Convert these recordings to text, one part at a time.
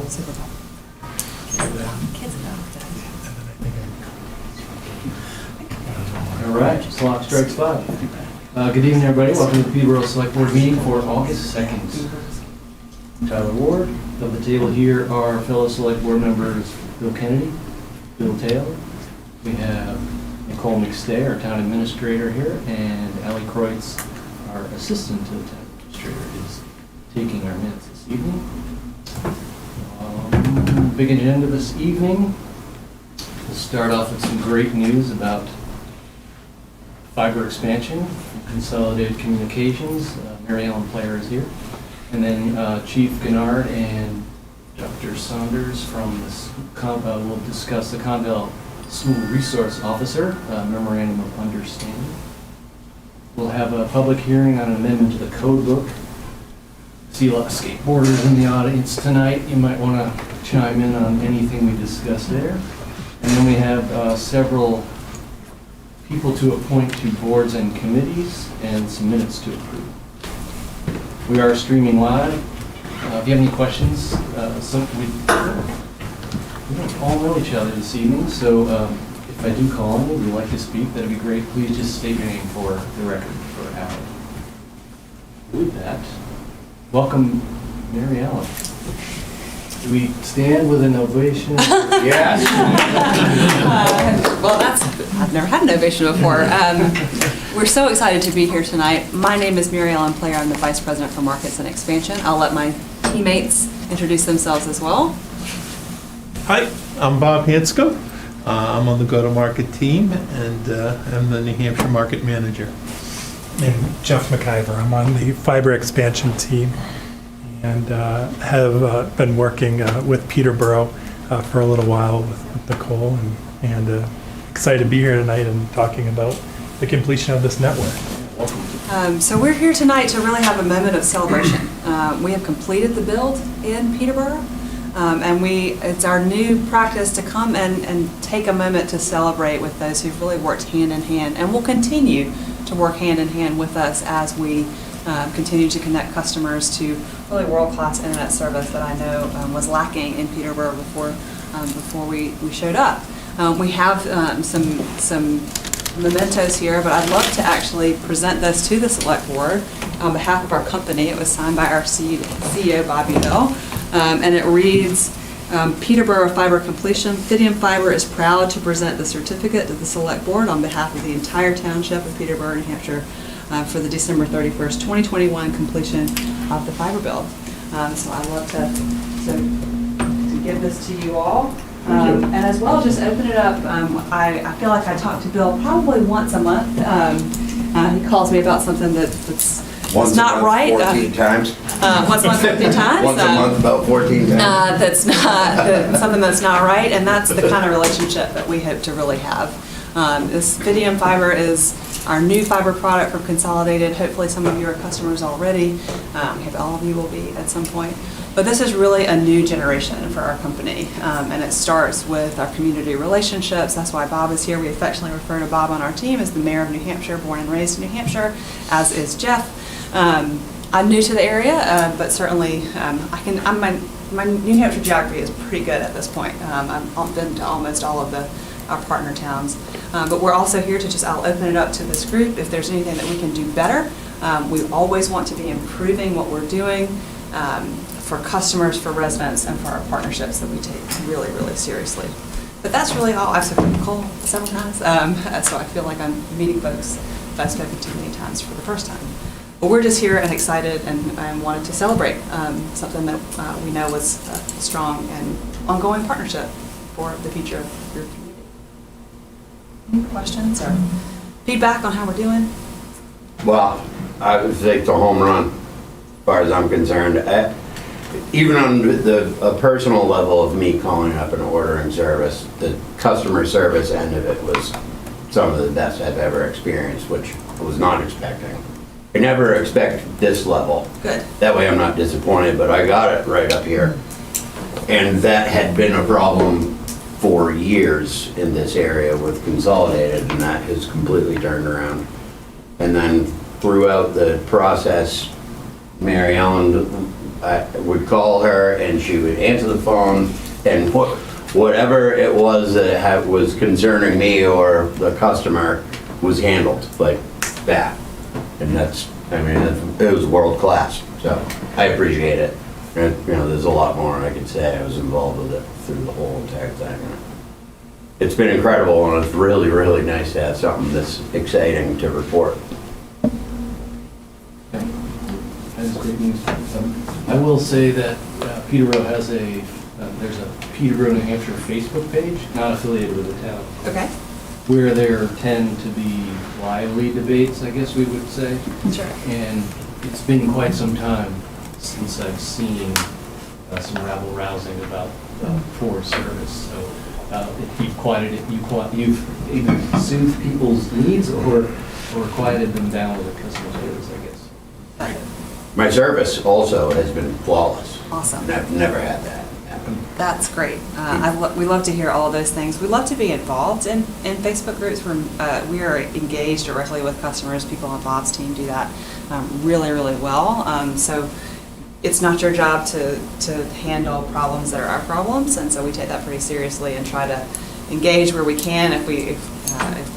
Super Bowl. Kids know. All right, clock strikes 5. Good evening, everybody. Welcome to the Peterborough Select Board meeting for August 2nd. Tyler Ward. At the table here are fellow Select Board members Bill Kennedy, Bill Taylor. We have Nicole McStay, our town administrator here, and Allie Kreutz, our assistant to the town administrator, is taking our minutes this evening. Big agenda this evening. We'll start off with some great news about fiber expansion, Consolidated Communications. Maryellen Player is here. And then Chief Guinard and Dr. Saunders from the ConVal will discuss the ConVal School Resource Officer Memorandum of Understanding. We'll have a public hearing on an amendment to the code book. See a lot of skateboarders in the audience tonight. You might want to chime in on anything we discussed there. And then we have several people to appoint to boards and committees and some minutes to approve. We are streaming live. If you have any questions, we don't all know each other this evening, so if I do call on you, if you'd like to speak, that'd be great. Please just state your name for the record for Allie. With that, welcome, Maryellen. Do we stand with an ovation? Yes. Well, I've never had an ovation before. We're so excited to be here tonight. My name is Maryellen Player. I'm the Vice President for Markets and Expansion. I'll let my teammates introduce themselves as well. Hi, I'm Bob Hansco. I'm on the go-to-market team, and I'm the New Hampshire market manager. And Jeff McIver. I'm on the fiber expansion team and have been working with Peterborough for a little while with Nicole, and excited to be here tonight and talking about the completion of this network. So we're here tonight to really have a moment of celebration. We have completed the build in Peterborough, and it's our new practice to come and take a moment to celebrate with those who've really worked hand in hand and will continue to work hand in hand with us as we continue to connect customers to really world-class internet service that I know was lacking in Peterborough before we showed up. We have some mementos here, but I'd love to actually present this to the Select Board on behalf of our company. It was signed by our CEO, Bobby Hill, and it reads, Peterborough Fiber Completion. Fidium Fiber is proud to present the certificate to the Select Board on behalf of the entire township of Peterborough, New Hampshire, for the December 31st, 2021 completion of the fiber build. So I'd love to give this to you all. And as well, just open it up. I feel like I talk to Bill probably once a month. He calls me about something that's not right. 14 times. Once a month, 14 times. Once a month, about 14 times. That's not something that's not right, and that's the kind of relationship that we hope to really have. This Fidium Fiber is our new fiber product from Consolidated. Hopefully some of you are customers already. All of you will be at some point. But this is really a new generation for our company, and it starts with our community relationships. That's why Bob is here. We affectionately refer to Bob on our team as the mayor of New Hampshire, born and raised in New Hampshire, as is Jeff. I'm new to the area, but certainly my New Hampshire geography is pretty good at this point. I've been to almost all of our partner towns, but we're also here to I'll open it up to this group. If there's anything that we can do better, we always want to be improving what we're doing for customers, for residents, and for our partnerships that we take really, really seriously. But that's really all. I've spoken to Nicole several times, so I feel like I'm meeting folks that I've spoken to many times for the first time. But we're just here and excited and wanted to celebrate something that we know was a strong and ongoing partnership for the future of your community. Any questions or feedback on how we're doing? Well, I would say it's a home run, as far as I'm concerned. Even on a personal level of me calling up and ordering service, the customer service end of it was some of the best I've ever experienced, which I was not expecting. I never expect this level. Good. That way I'm not disappointed, but I got it right up here. And that had been a problem for years in this area with Consolidated, and that has completely turned around. And then throughout the process, Maryellen I would call her and she would answer the phone, and whatever it was that was concerning me or the customer was handled like that. And that's, I mean, it was world class, so I appreciate it. And, you know, there's a lot more I could say. I was involved with it through the whole entire thing. It's been incredible, and it's really, really nice to have something this exciting to report. That is great news. I will say that Peterborough has there's a Peterborough, New Hampshire Facebook page, not affiliated with the town, Okay, where there tend to be lively debates, I guess we would say. sure. And it's been quite some time since I've seen some rabble-rousing about poor service. So if you've quieted it, you've either soothed people's needs or quieted them down with a customer service, I guess. My service also has been flawless. Awesome. And I've never had that happen. That's great. We love to hear all of those things. We love to be involved in Facebook groups where we are engaged directly with customers. People on Bob's team do that really, really well. So it's not your job to handle problems that are our problems, and so we take that pretty seriously and try to engage where we can. If we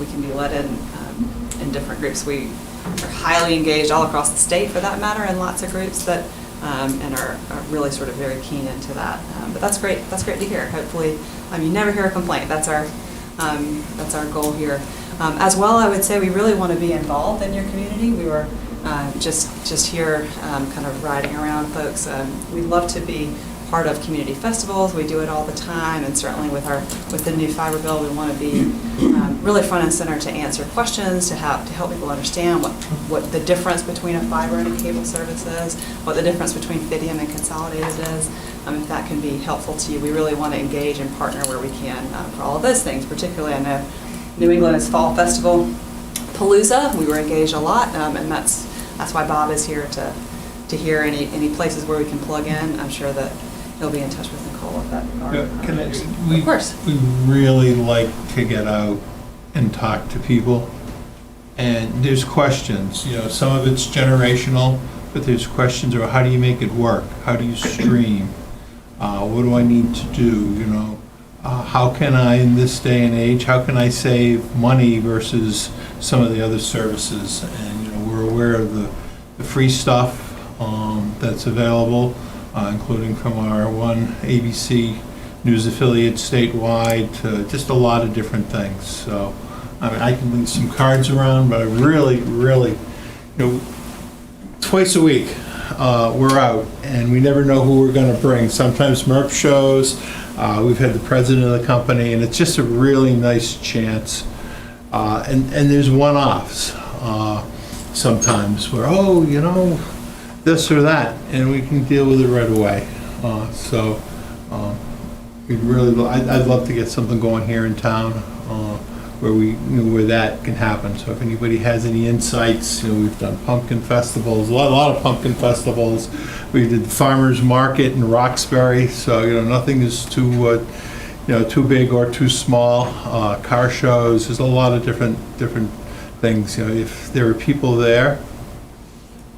can be led in different groups, we are highly engaged all across the state, for that matter, in lots of groups that and are really sort of very keen into that. But that's great. That's great to hear. Hopefully, you never hear a complaint. That's our goal here. As well, I would say we really want to be involved in your community. We were just here, kind of riding around, folks. We love to be part of community festivals. We do it all the time, and certainly with the new fiber bill, we want to be really front and center to answer questions, to help people understand what the difference between a fiber and a cable service is, what the difference between Fidium and Consolidated is. If that can be helpful to you, we really want to engage and partner where we can for all of those things. Particularly, I know New England is Fall Festival Palooza. We were engaged a lot, and that's why Bob is here to hear any places where we can plug in. I'm sure that he'll be in touch with Nicole if that regard. Of course. We really like to get out and talk to people. And there's questions, some of it's generational, but there's questions about how do you make it work? How do you stream? What do I need to do? How can I, in this day and age, how can I save money versus some of the other services? And, we're aware of the free stuff that's available, including from our one ABC news affiliate statewide to just a lot of different things. So, I can leave some cards around, but I really, twice a week we're out, and we never know who we're going to bring. Sometimes Merp shows. We've had the president of the company, and it's just a really nice chance. And there's one-offs sometimes where, this or that, and we can deal with it right away. I'd love to get something going here in town where that can happen. So if anybody has any insights, we've done pumpkin festivals, a lot of pumpkin festivals. We did the farmers market in Roxbury, so nothing is too big or too small. Car shows, there's a lot of different things. If there are people there,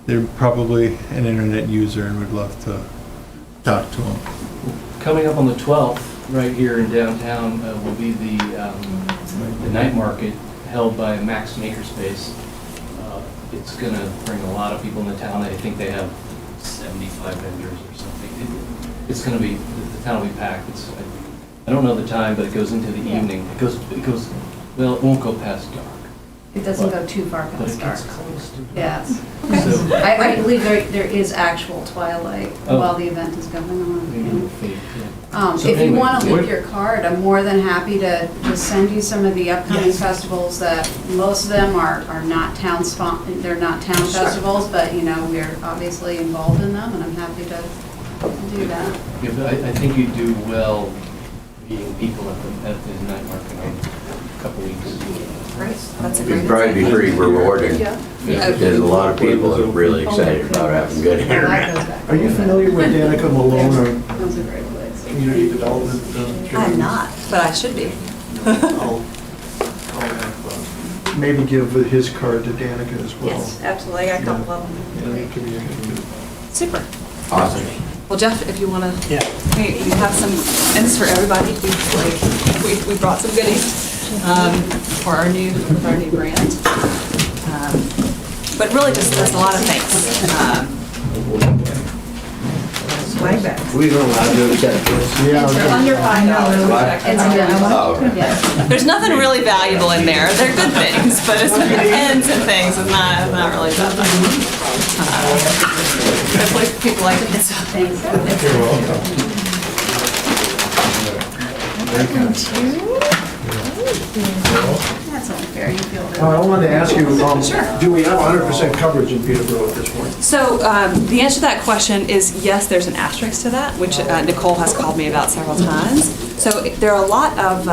they're probably an internet user and would love to talk to them. Coming up on the 12th, right here in downtown, will be the night market held by Max Makerspace. It's going to bring a lot of people in the town. I think they have 75 vendors or something. It's going to be, the town will be packed. I don't know the time, but it goes into the evening. It goes. Well, it won't go past dark. It doesn't go too far But past it dark. gets close to dark. Yes. So I believe there is actual twilight while the event is going maybe on. it'll fade, yeah. So If you anyway, want to what- leave your card, I'm more than happy to just send you some of the upcoming festivals that most of them are not they're not town festivals, but we're obviously involved in them, and I'm happy to do that. Yeah, but I think you do well meeting people at the night market in a couple weeks. Great. That's a It'd great. probably be pretty rewarding. Yeah. There's a lot of people that are really excited about having good Well, that internet. goes back. Are you familiar with Danica Malone, our That's a great place. community development? I'm not, but I should be. I'll maybe give his card to Danica as well. Yes, absolutely. I got a couple of them. Yeah, to be a- Super. Awesome. Well, Jeff, if you want to, Yeah. we have some, and this is for everybody, we brought some goodies for our new brand. But really just, there's a lot of things. Swag bag. We don't allow to accept this. Yeah. They're under $5. What? It's Oh, okay. yes. There's nothing really valuable in there. They're good things, but it's pens and things is not really that much. Hopefully people like it. Thanks. That's unfair, you feel that. I wanted to ask you, Sure. do we have 100% coverage in Peterborough at this point? So the answer to that question is yes, there's an asterisk to that, which Nicole has called me about several times. So there are a lot of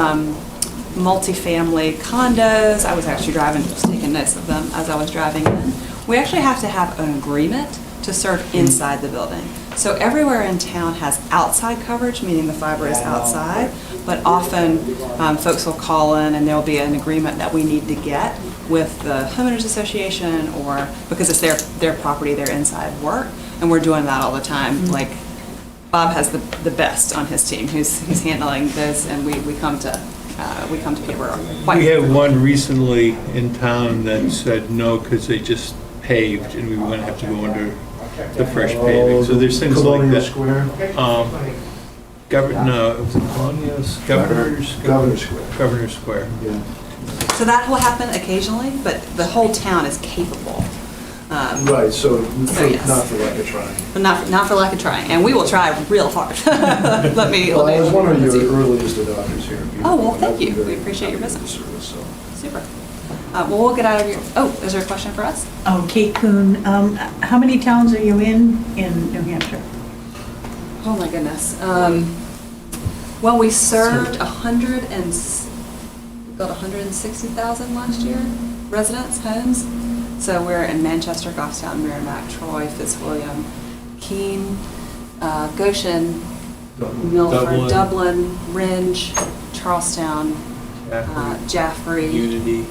multifamily condos. I was actually just taking notes of them as I was driving in. We actually have to have an agreement to serve inside the building. So everywhere in town has outside coverage, meaning the fiber is outside, but often folks will call in and there'll be an agreement that we need to get with the homeowners association, or because it's their property, their inside work, and we're doing that all the time. Like Bob has the best on his team who's handling this, and we come to Peterborough. We had one recently in town that said no because they just paved and we were going to have to go under the fresh paving. So there's things like Colonial that. Square? Governor Square. Governor Square. Yeah. So that will happen occasionally, but the whole town is capable. Right, so yes. not for lack of trying. But not for lack of trying, and we will try real hard. Let me. Well, I was one of let's your see. earliest adopters here in Peterborough. Oh, well, thank you. I've been We very appreciate your happy with business. the service, so. Super. Well, we'll get out of your. Oh, is there a question for us? Oh, Kate Kuhn, how many towns are you in New Hampshire? Oh my goodness. Well, we served 160,000 last year, residents, homes. So we're in Manchester, Goffstown, Merrimack, Troy, Fitzwilliam, Keene, Goshen, Milford, Dublin, Rindge, Charlestown, Jaffrey, Unity.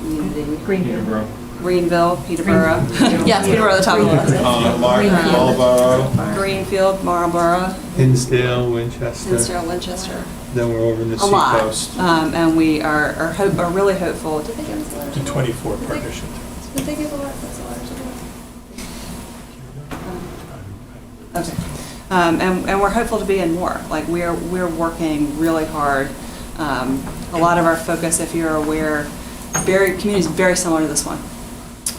Greenville. Greenville, Peterborough. Yes, Peterborough, the top of the list. Marlboro, Greenfield, Marlborough, Hinsdale, Winchester. Hinsdale, Winchester. Then we're over in the A lot. seacoast. And we are really hopeful. Did they give us a letter? The 24 partnership. Did they give a letter? Okay. And we're hopeful to be in more. Like we're working really hard. A lot of our focus, if you're aware, communities very similar to this one,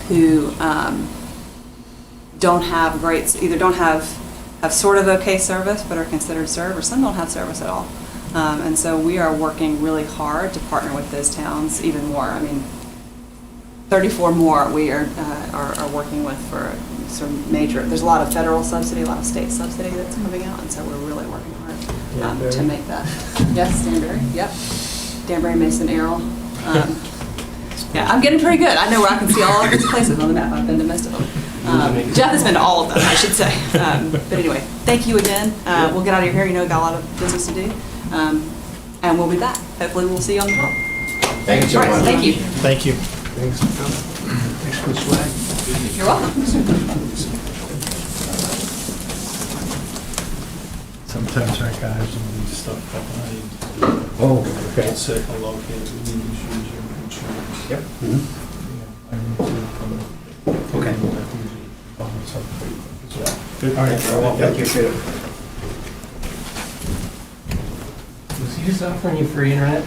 who don't have either don't have sort of okay service, but are considered served, or some don't have service at all. And so we are working really hard to partner with those towns even more. I mean, 34 more we are working with for sort of major. There's a lot of federal subsidy, a lot of state subsidy that's coming out, and so we're really working hard to make that. Yes, Danbury. Yep. Danbury, Mason, Errol. Yeah, I'm getting pretty good. I know where I can see all of these places on the map. I've been to most of them. Jeff has been to all of them, I should say. But anyway, thank you again. We'll get out of here. You know, we've got a lot of business to do. And we'll be back. Hopefully we'll see you on the road. Thank you so All right, much. thank you. Thank you. Thanks for coming. Thanks for the swag. You're welcome. Sometimes our guys will leave stuff behind. Oh, okay. Say hello, here, we need to use your insurance. Yep. I remove from Okay. Good. All right, well, thank you. Was he just offering you free internet?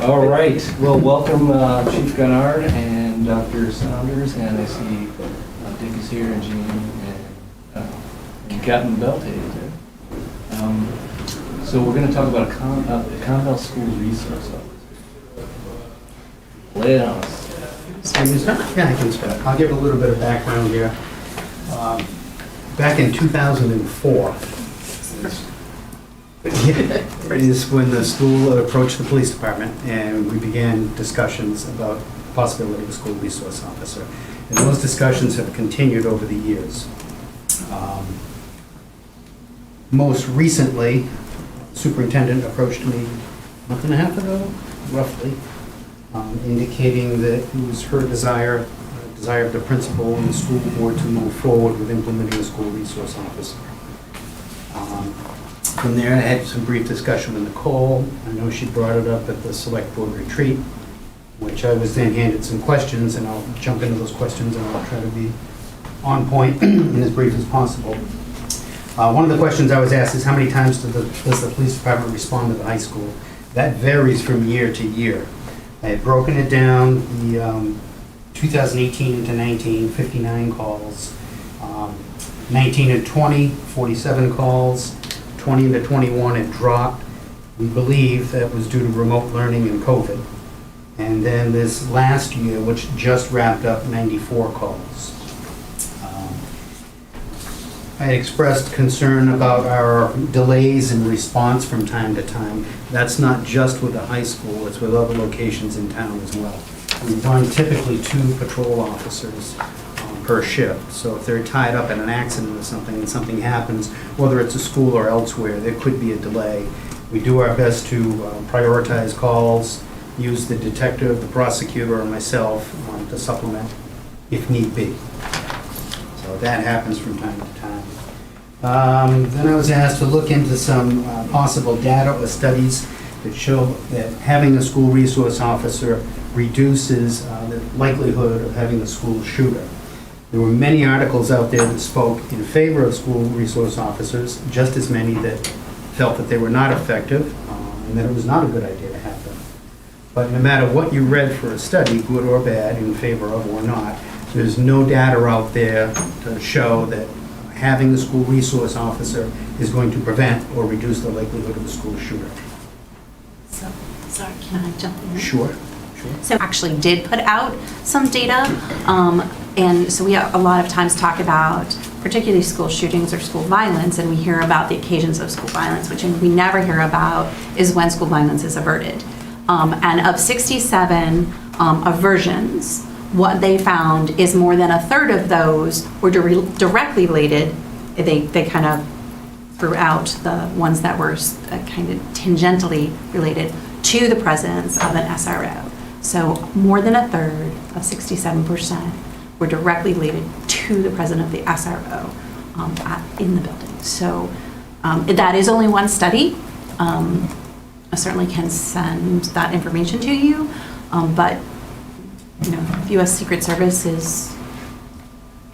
All right, well, welcome Chief Guinard and Dr. Saunders, and I see Dick is here, and Jean, and Captain Belty is there. So we're going to talk about a ConVal school resource officer. Lay it on us. Yeah, I can start. I'll give a little bit of background here. Back in 2004 is when the school approached the police department and we began discussions about the possibility of a school resource officer. And those discussions have continued over the years. Most recently, superintendent approached me a month and a half ago, roughly, indicating that it was her desire of the principal and the school board to move forward with implementing a school resource officer. From there, I had some brief discussion with Nicole. I know she brought it up at the select board retreat, which I was then handed some questions, and I'll jump into those questions and I'll try to be on point and as brief as possible. One of the questions I was asked is how many times does the police department respond to the high school? That varies from year to year. I had broken it down, the 2018 into 19, 59 calls. 19 and 20, 47 calls. 20 into 21, it dropped. We believe that was due to remote learning and COVID. And then this last year, which just wrapped up, 94 calls. I expressed concern about our delays in response from time to time. That's not just with the high school, it's with other locations in town as well. We run typically 2 patrol officers per shift. So if they're tied up in an accident or something and something happens, whether it's a school or elsewhere, there could be a delay. We do our best to prioritize calls, use the detective, the prosecutor, or myself to supplement if need be. So that happens from time to time. Then I was asked to look into some possible data or studies that show that having a school resource officer reduces the likelihood of having a school shooter. There were many articles out there that spoke in favor of school resource officers, just as many that felt that they were not effective and that it was not a good idea to have them. But no matter what you read for a study, good or bad, in favor of or not, there's no data out there to show that having the school resource officer is going to prevent or reduce the likelihood of a school shooter. So, sorry, can I jump in? Sure. So actually did put out some data, and so we a lot of times talk about particularly school shootings or school violence, and we hear about the occasions of school violence, which we never hear about is when school violence is averted. And of 67 aversions, what they found is more than a third of those were directly related. They kind of threw out the ones that were kind of tangentially related to the presence of an SRO. So more than a third of 67% were directly related to the presence of the SRO in the building. So that is only one study. I certainly can send that information to you, but you know, U.S. Secret Service is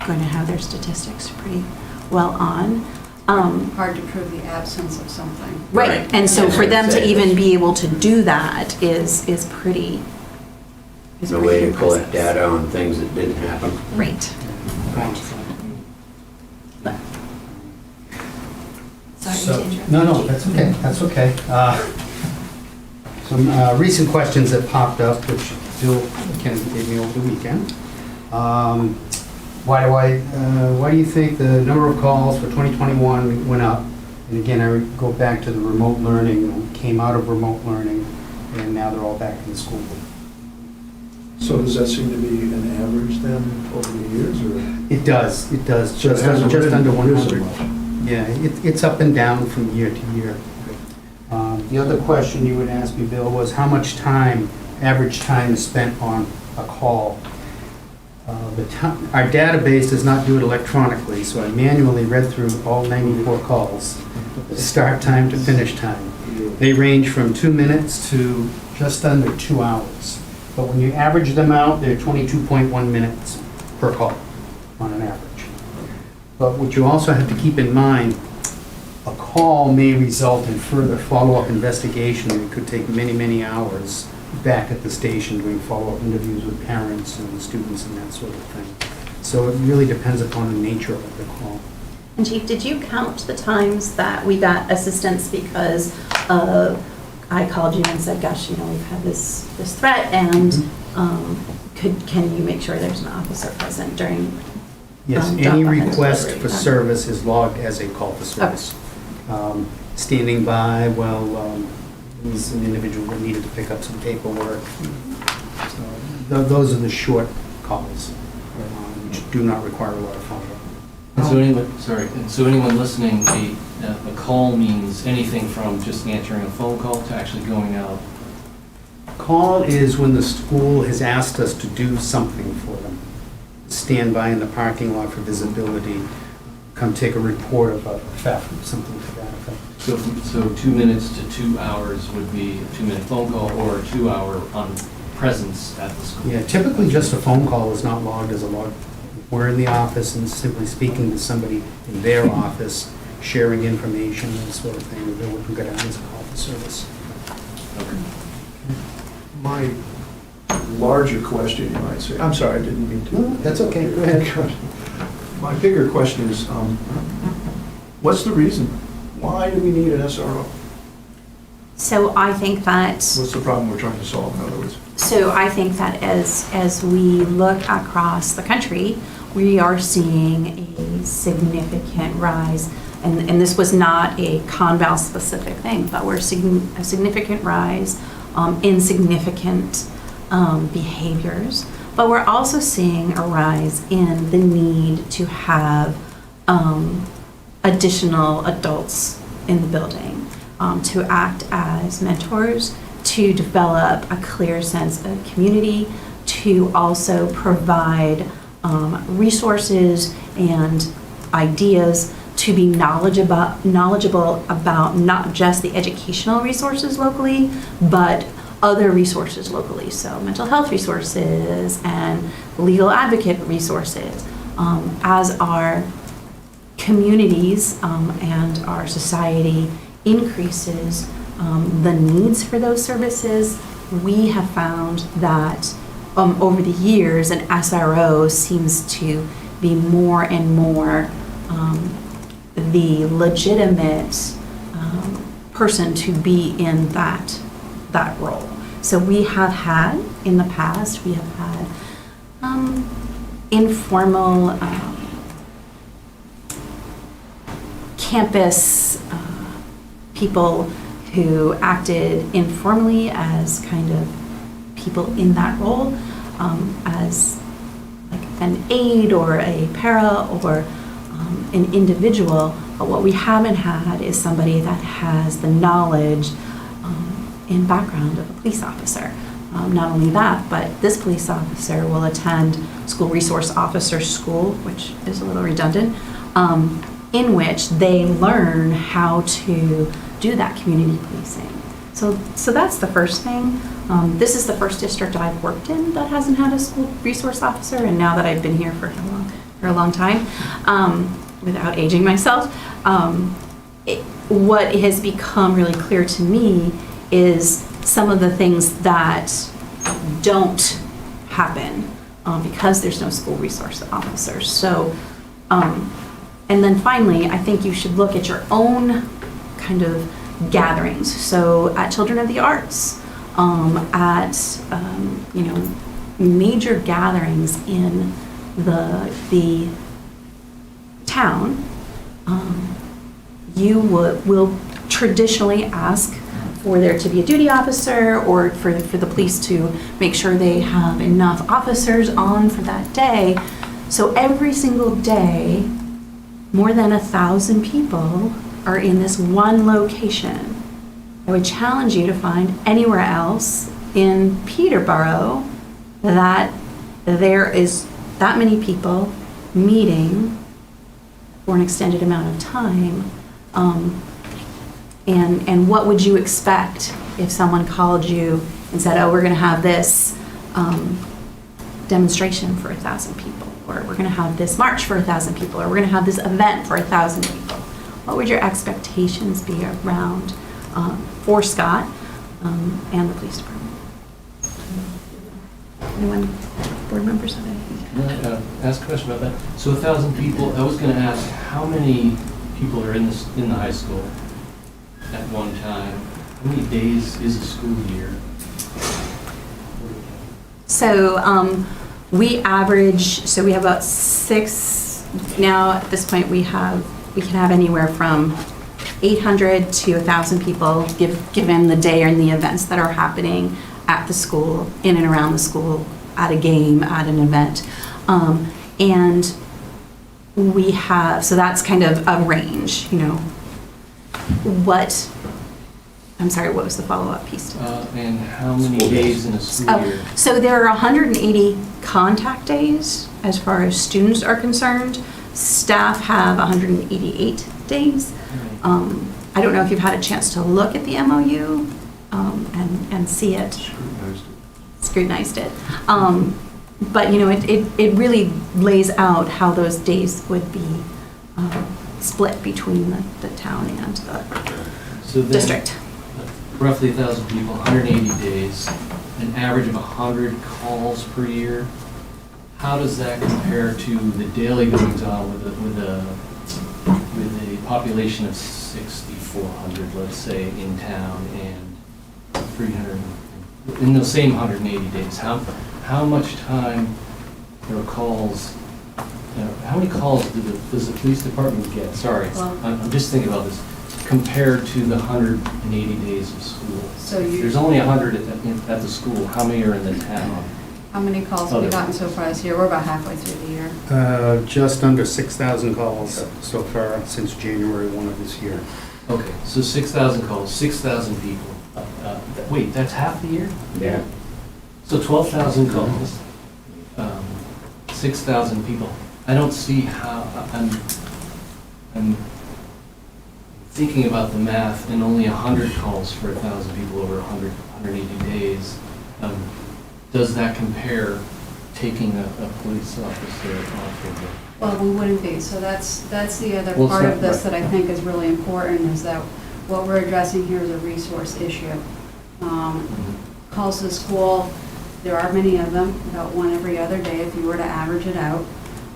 going to have their statistics pretty well on. Hard to prove the absence of something. Right, and so for them to even be able to do that is pretty. Is The pretty way to impressive. collect data on things that didn't happen. Right. Sorry So- to interrupt. No, that's okay, that's okay. Some recent questions that popped up, which Bill Kennedy gave me over the weekend. Why do you think the number of calls for 2021 went up? And again, I would go back to the remote learning, came out of remote learning, and now they're all back in the school. So does that seem to be an average then over the years, or? It does, So it just hasn't under risen 100. much. Yeah, it's up and down from year to year. The other question you would ask me, Bill, was how much time, average time is spent on a call? Our database does not do it electronically, so I manually read through all 94 calls, start time to finish time. They range from 2 minutes to just under 2 hours. But when you average them out, they're 22.1 minutes per call on an average. But what you also have to keep in mind, a call may result in further follow-up investigation. It could take many, many hours back at the station doing follow-up interviews with parents and students and that sort of thing. So it really depends upon the nature of the call. And Chief, did you count the times that we got assistance because I called you and said, gosh, you know, we've had this threat, and can you make sure there's an officer present during Yes, drop any off and request delivery for time? service is logged as a call for service. Standing by, there's an individual that needed to pick up some paperwork. So those are the short calls, which do not require a lot of follow-up. And so anyone listening, a call means anything from just answering a phone call to actually going out Call is when the school has asked us to do something for them. Stand by in the parking lot for visibility, come take a report of a theft, something to that effect. So 2 minutes to 2 hours would be a 2-minute phone call or a 2-hour on presence at the school? Yeah, typically just a phone call is not logged as a log. We're in the office and simply speaking to somebody in their office, sharing information, that sort of thing. They would go down as a call for service. Okay. My larger question, you might say, I'm sorry, I didn't mean to. No, that's okay, go ahead. My bigger question is, what's the reason? Why do we need an SRO? So I think that, What's the problem we're trying to solve, in other words? so I think that as we look across the country, we are seeing a significant rise, and this was not a ConVal specific thing, but we're seeing a significant rise in significant behaviors. But we're also seeing a rise in the need to have additional adults in the building to act as mentors, to develop a clear sense of community, to also provide resources and ideas, to be knowledgeable about not just the educational resources locally, but other resources locally. So mental health resources and legal advocate resources. As our communities and our society increases the needs for those services, we have found that over the years, an SRO seems to be more and more the legitimate person to be in that role. So we have had, in the past, we have had informal campus people who acted informally as kind of people in that role, as like an aide or a para or an individual. But what we haven't had is somebody that has the knowledge and background of a police officer. Not only that, but this police officer will attend school resource officer school, which is a little redundant, in which they learn how to do that community policing. So that's the first thing. This is the first district I've worked in that hasn't had a school resource officer, and now that I've been here for a long time, without aging myself, what has become really clear to me is some of the things that don't happen because there's no school resource officers. So, and then finally, I think you should look at your own kind of gatherings. So at Children of the Arts, at major gatherings in the town, you will traditionally ask for there to be a duty officer or for the police to make sure they have enough officers on for that day. So every single day, more than 1,000 people are in this one location. I would challenge you to find anywhere else in Peterborough that there is that many people meeting for an extended amount of time. And what would you expect if someone called you and said, oh, we're going to have this demonstration for 1,000 people, or we're going to have this march for 1,000 people, or we're going to have this event for 1,000 people? What would your expectations be around for Scott and the police department? Anyone, board members have anything? Can I ask a question about that? So 1,000 people, I was going to ask, how many people are in the high school at one time? How many days is a school year? So we average, so we have about 6, now at this point we can have anywhere from 800 to 1,000 people given the day and the events that are happening at the school, in and around the school, at a game, at an event. And we have, so that's kind of a range, what I'm sorry, what was the follow-up piece to that? And how many School days in a school year? So there are 180 contact days as far as students are concerned. Staff have 188 days. I don't know if you've had a chance to look at the MOU and see it. Scrutinized it. But, you know, it really lays out how those days would be split between the town and the So then, district. roughly 1,000 people, 180 days, an average of 100 calls per year. How does that compare to the daily goings on with a population of 6,400, let's say, in town, and 300 in those same 180 days? How much time or calls? How many calls does the police department get? Sorry, Well- I'm just thinking about this. Compared to the 180 days of school. So you- There's only 100 at the school. How many are in the town? How many calls have we gotten so far this year? We're about halfway through the year. Just under 6,000 calls so far since January 1 of this year. Okay, so 6,000 calls, 6,000 people. Wait, that's half the year? Yeah. So 12,000 calls, 6,000 people. I don't see how, I'm thinking about the math, and only 100 calls for 1,000 people over 180 days. Does that compare taking a police officer off of the... Well, we wouldn't be, so that's the other Well, it's part not of this right. that I think is really important, is that what we're addressing here is a resource issue. Calls to the school, there are many of them, about one every other day if you were to average it out.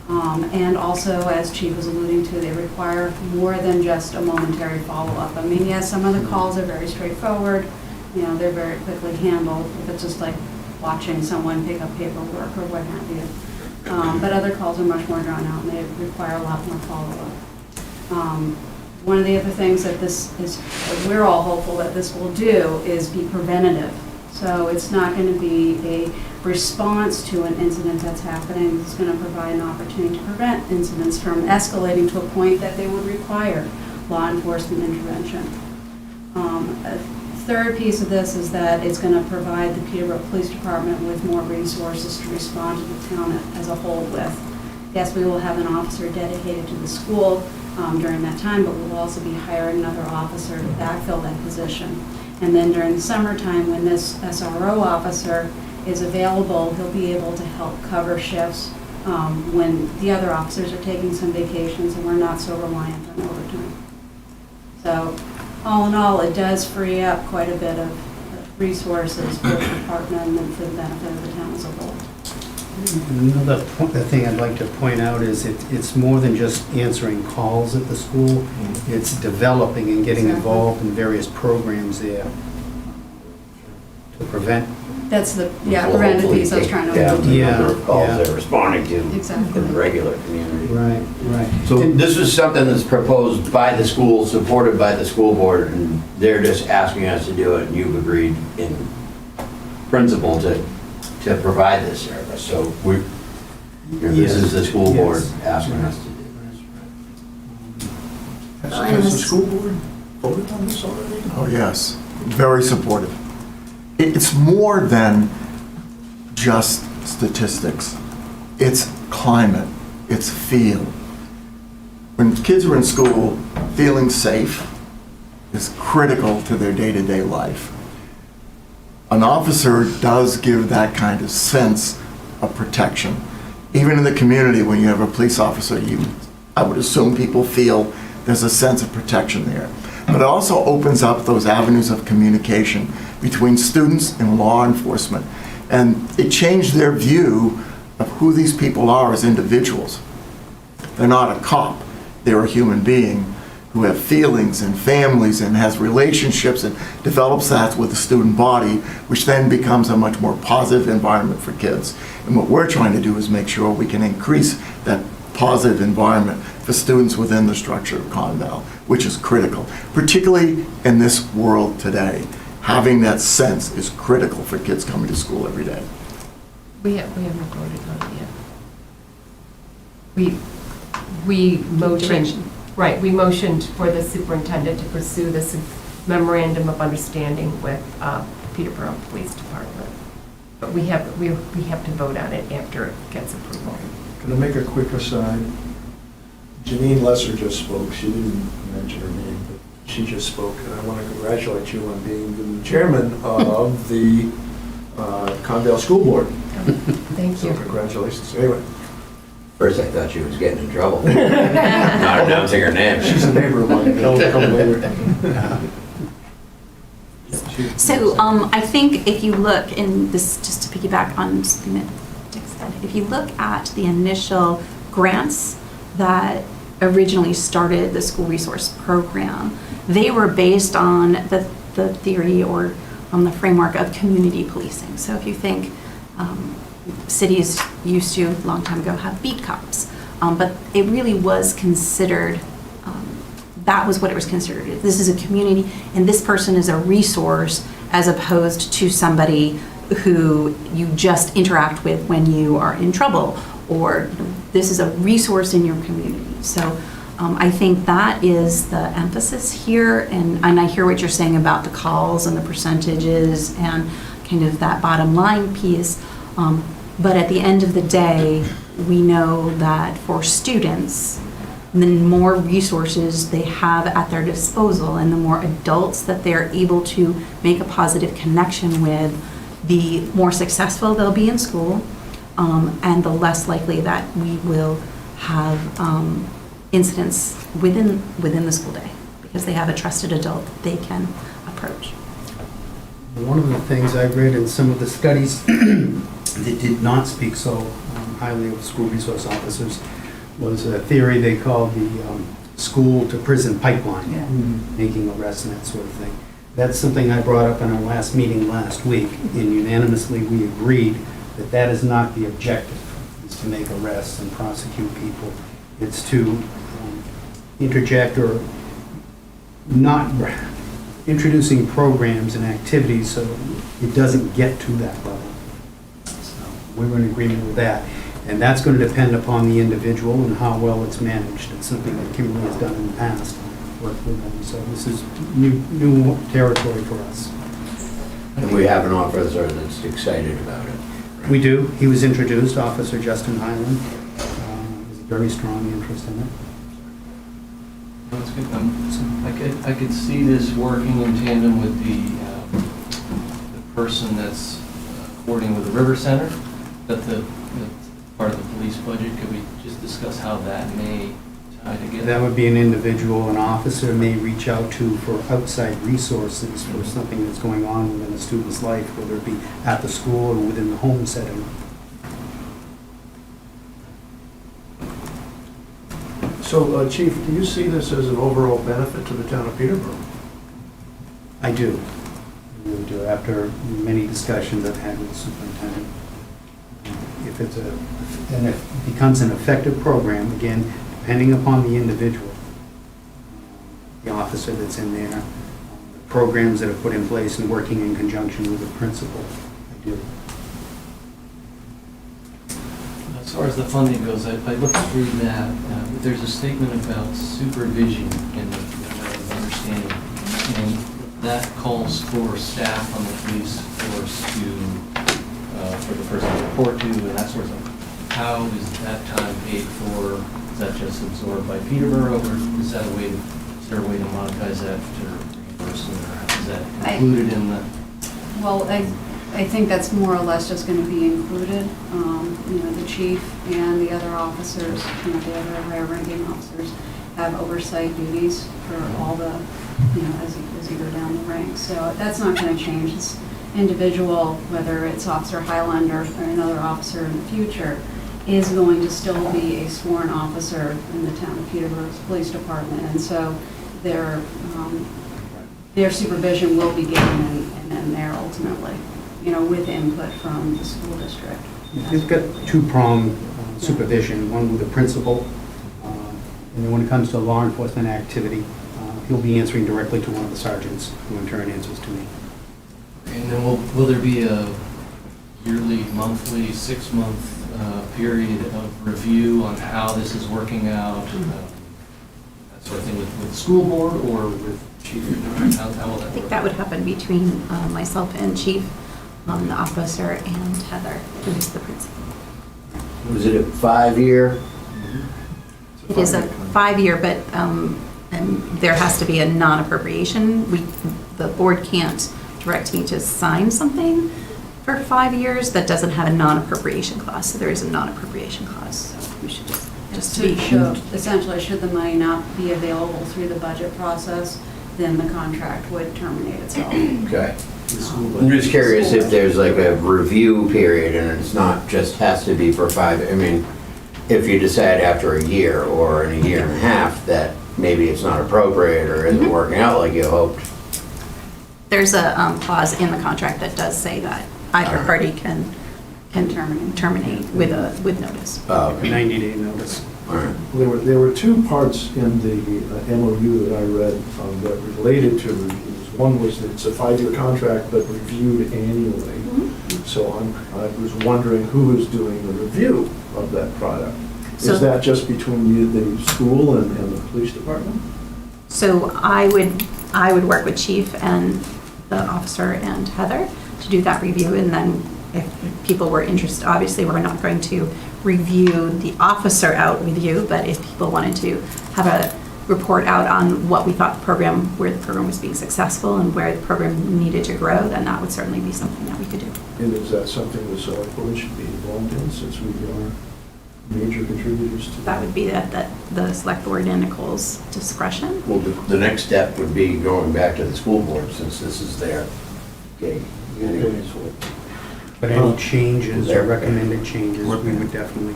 And also, as Chief was alluding to, they require more than just a momentary follow-up. I mean, yes, some of the calls are very straightforward, you know, they're very quickly handled, if it's just like watching someone pick up paperwork or what have you. But other calls are much more drawn out, and they require a lot more follow-up. One of the other things that that we're all hopeful that this will do is be preventative. So it's not going to be a response to an incident that's happening. It's going to provide an opportunity to prevent incidents from escalating to a point that they would require law enforcement intervention. A third piece of this is that it's going to provide the Peterborough Police Department with more resources to respond to the town as a whole with. Yes, we will have an officer dedicated to the school during that time, but we'll also be hiring another officer to backfill that position. And then during the summertime, when this SRO officer is available, he'll be able to help cover shifts when the other officers are taking some vacations and we're not so reliant on overtime. So all in all, it does free up quite a bit of resources for the department and for the benefit of the town as a whole. Another thing I'd like to point out is it's more than just answering calls at the school. It's developing and getting Exactly. involved in various programs there to prevent. That's the, Will preventative hopefully piece I was take trying to down allude the to. Yeah, number of calls yeah. they're responding to Exactly. in the regular community. Right, right. So this is something that's proposed by the school, supported by the school board, and they're just asking us to do it, and you've agreed in principle to provide this service. So this is the school board Yes. asking us to do this. Has the school board voted on this already? Oh, yes, very supportive. It's more than just statistics. It's climate, it's feel. When kids are in school, feeling safe is critical to their day-to-day life. An officer does give that kind of sense of protection. Even in the community, when you have a police officer, I would assume people feel there's a sense of protection there. But it also opens up those avenues of communication between students and law enforcement. And it changed their view of who these people are as individuals. They're not a cop, they're a human being who have feelings and families and has relationships and develops that with the student body, which then becomes a much more positive environment for kids. And what we're trying to do is make sure we can increase that positive environment for students within the structure of ConVal, which is critical, particularly in this world today. Having that sense is critical for kids coming to school every day. We haven't voted on it yet. We motioned, Direction. right, we motioned for the superintendent to pursue this memorandum of understanding with Peterborough Police Department. But we have to vote on it after it gets approval. Can I make a quick aside? Janine Lesser just spoke. She didn't mention her name, but she just spoke, and I want to congratulate you on being the chairman of the ConVal School Board. Thank So you. congratulations. Anyway, First, I thought she was getting in trouble. Not announcing her name. she's a neighbor of mine. It'll come later. So I think if you look, and this just to piggyback on something that Dick said, if you look at the initial grants that originally started the school resource program, they were based on the theory or on the framework of community policing. So if you think cities used to, a long time ago, have beat cops, but it really was considered, that was what it was considered. This is a community, and this person is a resource as opposed to somebody who you just interact with when you are in trouble, or this is a resource in your community. So I think that is the emphasis here, and I hear what you're saying about the calls and the percentages and kind of that bottom line piece. But at the end of the day, we know that for students, the more resources they have at their disposal and the more adults that they're able to make a positive connection with, the more successful they'll be in school, and the less likely that we will have incidents within the school day, because they have a trusted adult that they can approach. One of the things I read in some of the studies that did not speak so highly of school resource officers was a theory they called the school to prison pipeline, making arrests and that sort of thing. That's something I brought up in our last meeting last week, and unanimously we agreed that that is not the objective, is to make arrests and prosecute people. It's to interject or not introducing programs and activities so it doesn't get to that level. So we're in agreement with that. And that's going to depend upon the individual and how well it's managed. It's something that Kimberly has done in the past, worked with them. So this is new territory for us. And we have an officer that's excited about it. We do. He was introduced, Officer Justin Highland. There's a very strong interest in it. That's good. I could see this working in tandem with the person that's coordinating with the River Center, that's part of the police budget. Could we just discuss how that may tie together? That would be an individual, an officer may reach out to for outside resources for something that's going on within a student's life, whether it be at the school or within the home setting. So, Chief, do you see this as an overall benefit to the town of Peterborough? I do. I really do. After many discussions I've had with the superintendent, if it becomes an effective program, again, depending upon the individual, the officer that's in there, the programs that are put in place and working in conjunction with the principal, I do. As far as the funding goes, I looked through that. There's a statement about supervision in the understanding, and that calls for staff on the police force for the person to report to and that sort of thing. How is that time paid for? Is that just absorbed by Peterborough, or is there a way to monetize that to reimbursement, or is that included in the? Well, I think that's more or less just going to be included. The chief and the other officers, the other higher ranking officers have oversight duties for all the, as you go down the ranks. So that's not going to change. This individual, whether it's Officer Highland or another officer in the future, is going to still be a sworn officer in the town of Peterborough's police department. And so their supervision will be given and there ultimately, with input from the school district. You've got two-pronged supervision, one with the principal, and then when it comes to law enforcement activity, he'll be answering directly to one of the sergeants, who in turn answers to me. And then will there be a yearly, monthly, 6-month period of review on how this is working out? That sort of thing with the school board or with chief? How will that work? I think that would happen between myself and Chief, the officer, and Heather, who is the principal. Was it a 5-year? It is a 5-year, but and there has to be a non-appropriation. The board can't direct me to sign something for 5 years that doesn't have a non-appropriation clause. So there is a non-appropriation clause. So we should just to be. Essentially, should the money not be available through the budget process, then the contract would terminate itself. Okay. I'm just curious if there's like a review period and it's not just has to be for 5, I mean, if you decide after a year or in a year and a half that maybe it's not appropriate or isn't working out like you hoped. There's a clause in the contract that does say that either party can terminate with notice. Oh, okay. 90-day notice. All right. There were two parts in the MOU that I read that related to reviews. One was that it's a 5-year contract, but reviewed annually. So I was wondering who is doing the review of that product. So- Is that just between the school and the police department? So I would work with Chief and the officer and Heather to do that review, and then if people were interested, obviously we're not going to review the officer out with you, but if people wanted to have a report out on what we thought where the program was being successful and where the program needed to grow, then that would certainly be something that we could do. And is that something the select board should be involved in since we are major contributors to That would be at the select board and Nicole's discretion. Well, the next step would be going back to the school board since this is their gig. Anyways, But any changes or recommended changes, we would definitely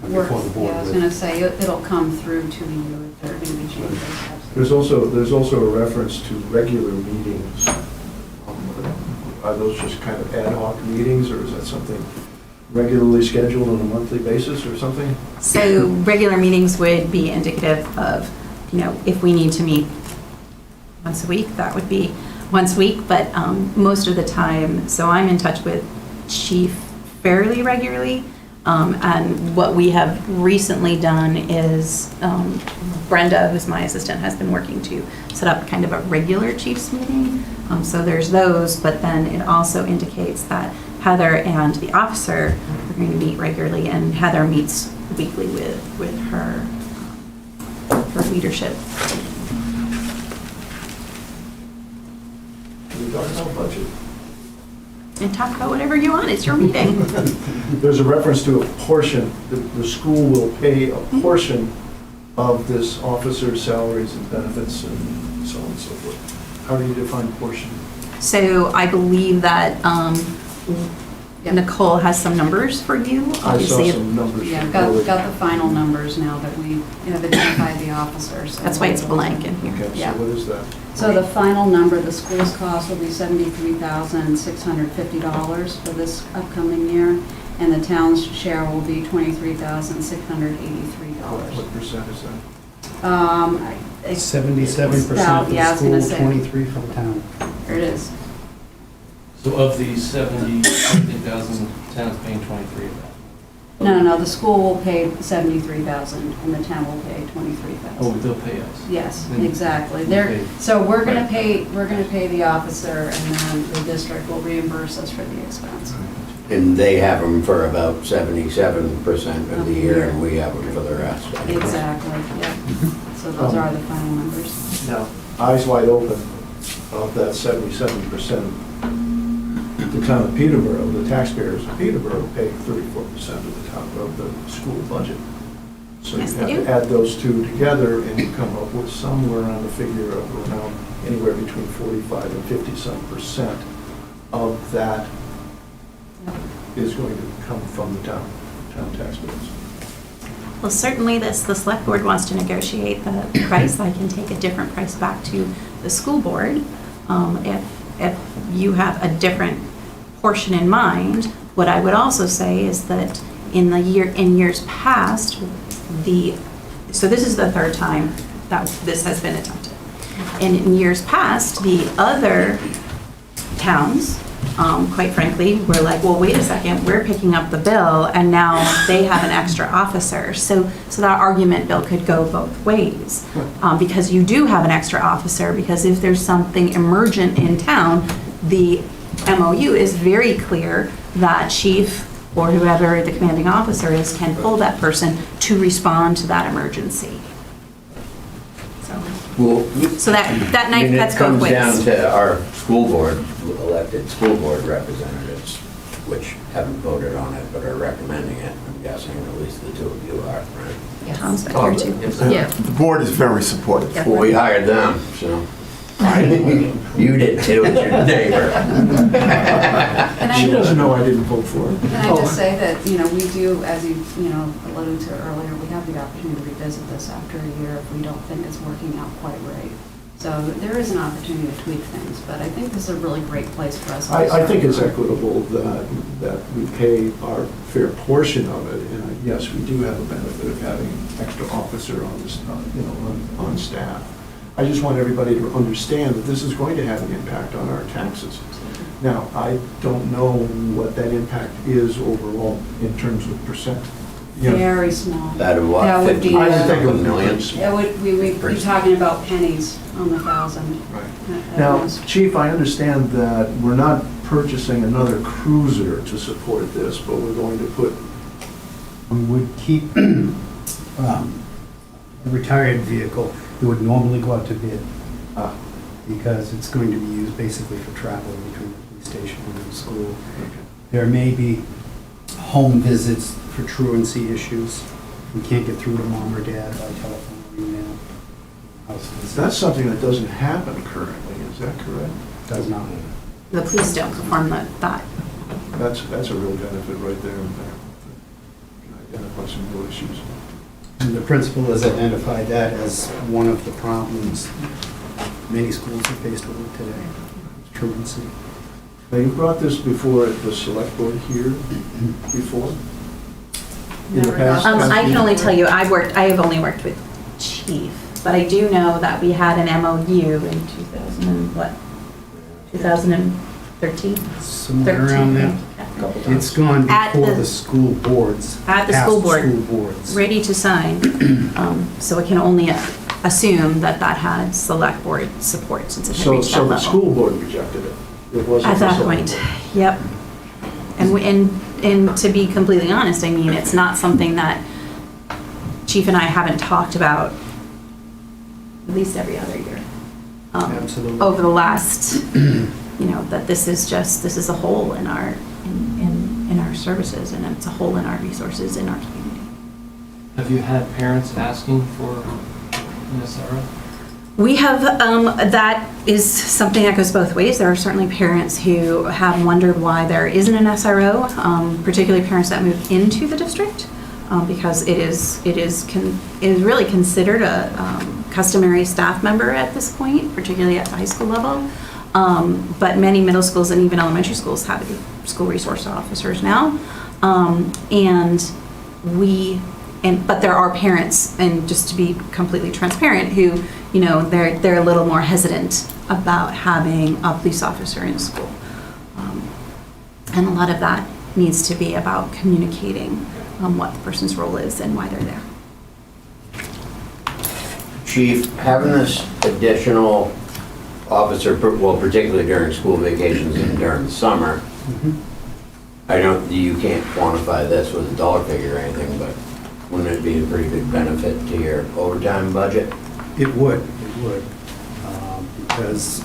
come Work- before the board Yeah, I was with. going to say, it'll come through to you if there are going to be changes. There's also a reference to regular meetings. Are those just kind of ad hoc meetings, or is that something regularly scheduled on a monthly basis or something? So regular meetings would be indicative of, if we need to meet once a week, that would be once a week, but most of the time, so I'm in touch with Chief fairly regularly, and what we have recently done is Brenda, who's my assistant, has been working to set up kind of a regular Chiefs meeting. So there's those, but then it also indicates that Heather and the officer are going to meet regularly, and Heather meets weekly with her leadership. Can we talk about budget? And talk about whatever you want, it's your meeting. There's a reference to a portion, the school will pay a portion of this officer's salaries and benefits and so on and so forth. How do you define portion? So I believe that Nicole has some numbers for you. I saw Obviously, some numbers. Yeah, from got Kimberly. the final numbers now that we have identified the officers. that's why it's blank in here. Okay, so Yeah. what is that? So the final number, the school's cost will be $73,650 for this upcoming year, and the town's share will be $23,683. What percent is that? It's 77% about- from yeah, I was school, gonna say. 23 from town. There it is. So of the 70,000, town's paying 23 of that. No, the school will pay $73,000 and the town will pay Oh, $23,000. they'll pay us. Yes, Then- exactly. Okay. So we're gonna pay the officer, and then the district will reimburse us for the expense. And they have them for about 77% of the year and we have them for the rest. Exactly, yeah. So those are the final numbers. Now, eyes wide open, of that 77%, the town of Peterborough, the taxpayers of Peterborough pay 34% of the town, of the school budget. So you Yes, have they to do. add those two together and you come up with somewhere around a figure of around anywhere between 45 and 50-some% of that is going to come from the town taxpayers. Well, certainly the select board wants to negotiate the price. I can take a different price back to the school board. If you have a different portion in mind, what I would also say is that in years past, so this is the third time that this has been attempted. And in years past, the other towns quite frankly, we're like, well, wait a second, we're picking up the bill and now they have an extra officer. So that argument, Bill, could go both ways. Because you do have an extra officer, because if there's something emergent in town, the MOU is very clear that chief or whoever the commanding officer is can pull that person to respond to that emergency. Well, So that knife I mean, cuts both ways. It comes down to our school board, elected school board representatives, which haven't voted on it but are recommending it. I'm guessing at least the two of you are, right? Tom's back here too. Yeah. The board is very supportive. Yeah. Well, we hired them, so. You did too, it's your neighbor. And She I, doesn't know I didn't vote for it. can I just say that, we do, as you alluded to earlier, we have the opportunity to revisit this after a year if we don't think it's working out quite right. So there is an opportunity to tweak things, but I think this is a really great place for us. all to I think start. it's equitable that we pay our fair portion of it, and yes, we do have a benefit of having an extra officer on this, on staff. I just want everybody to understand that this is going to have an impact on our taxes. Now, I don't know what that impact is overall in terms of percent. Very small. Out of what, That would be, 50 I would think it would be millions? It would, we'd be talking about pennies on the thousand. Right. at Now, most. Chief, I understand that we're not purchasing another cruiser to support this, but we're going to put, We would keep a retired vehicle. It would normally go out to bid ah, because it's going to be used basically for travel between the police station and the school. There may be home visits for truancy issues. We can't get through to mom or dad by telephone or email. House visits. that's something that doesn't happen currently, is that correct? Does not. The police don't perform that. That's a real benefit right there. Can identify some real issues. And the principal has identified that as one of the problems many schools are faced with today, truancy. Now, you brought this before at the select board here before? In the Never past? I can only tell you, I have only worked with chief, but I do know that we had an MOU in 2013? Somewhere around there. It's gone At before the- the school boards. At the past school board. School boards. Ready to sign. So I can only assume that had select board support since it had So reached that the level. school board rejected it? It wasn't At the that select point, board. yep. And to be completely honest, I mean, it's not something that Chief and I haven't talked about at least every other year. Absolutely. Over the last, that this is a hole in our, in our services, and it's a hole in our resources in our community. Have you had parents asking for an SRO? We have, that is something that goes both ways. There are certainly parents who have wondered why there isn't an SRO, particularly parents that move into the district, because it is really considered a customary staff member at this point, particularly at the high school level. But many middle schools and even elementary schools have school resource officers now. But there are parents, and just to be completely transparent, who, they're a little more hesitant about having a police officer in school. And a lot of that needs to be about communicating what the person's role is and why they're there. Chief, having this additional officer, well, particularly during school vacations and during the summer, I know you can't quantify this with a dollar figure or anything, but wouldn't it be a pretty big benefit to your overtime budget? It would, because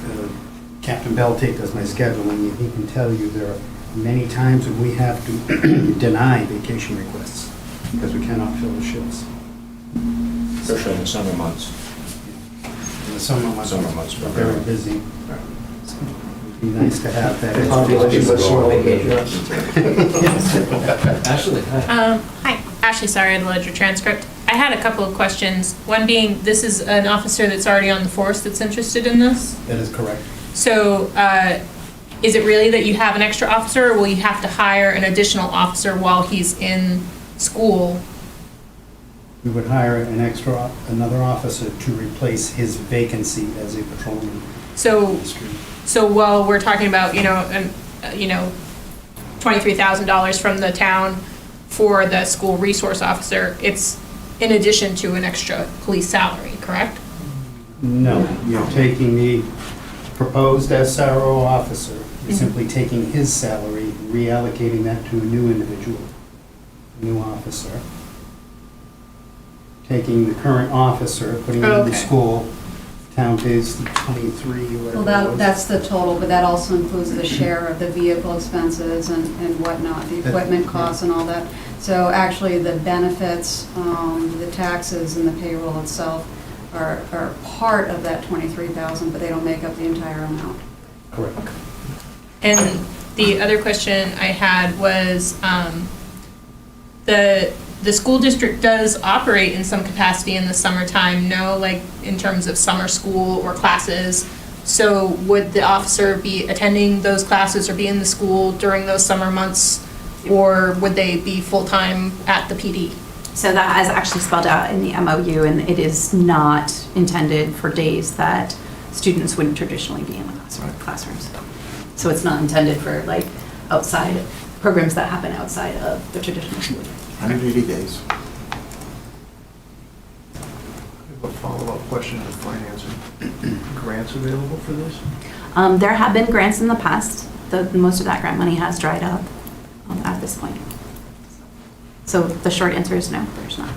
Captain Beltate does my scheduling, and he can tell you there are many times when we have to deny vacation requests because we cannot fill the shifts. Especially in the summer months. In the summer months, Summer months, we're very busy. So it'd be nice to have that. extra- Population's People go on slow. vacation. Ashley, hi. Hi, Ashley Sorry, the Ledger Transcript. I had a couple of questions. One being, this is an officer that's already on the force that's interested in this. That is correct. So is it really that you have an extra officer, or will you have to hire an additional officer while he's in school? We would hire another officer to replace his vacancy as a patrolman. So on the street. while we're talking about, $23,000 from the town for the school resource officer, it's in addition to an extra police salary, correct? No, you're taking the proposed SRO officer, you're simply taking his salary, reallocating that to a new individual, a new officer. Taking the current officer, putting him in the Okay. school, town pays 23, whatever Well, it was. that's the total, but that also includes the share of the vehicle expenses and whatnot, the equipment costs and all that. So actually, the benefits, the taxes and the payroll itself are part of that 23,000, but they don't make up the entire amount. Correct. And the other question I had was, the school district does operate in some capacity in the summertime, no, like in terms of summer school or classes. So would the officer be attending those classes or be in the school during those summer months? Or would they be full-time at the PD? So that is actually spelled out in the MOU, and it is not intended for days that students wouldn't traditionally be in the classrooms. So it's not intended for like outside programs that happen outside of the traditional school year. 180 days. I have a follow-up question on financing. Grants available for this? There have been grants in the past. Most of that grant money has dried up at this point. So the short answer is no, there's not.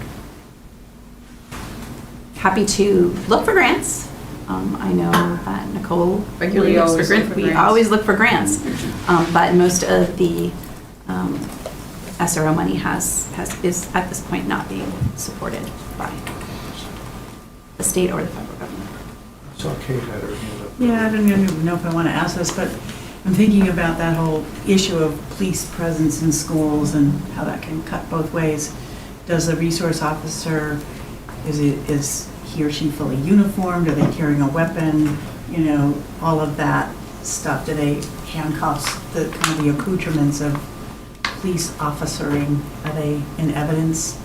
Happy to look for grants. I know that Nicole regularly looks for grants. We always look for grants. But most of the SRO money is at this point not being supported by the state or the federal government. I saw Kate had her hand up. Yeah, I don't even know if I want to ask this, but I'm thinking about that whole issue of police presence in schools and how that can cut both ways. Does the resource officer, is he or she fully uniformed? Are they carrying a weapon? You know, all of that stuff. Do they handcuffs, the kind of the accoutrements of police officering? Are they in evidence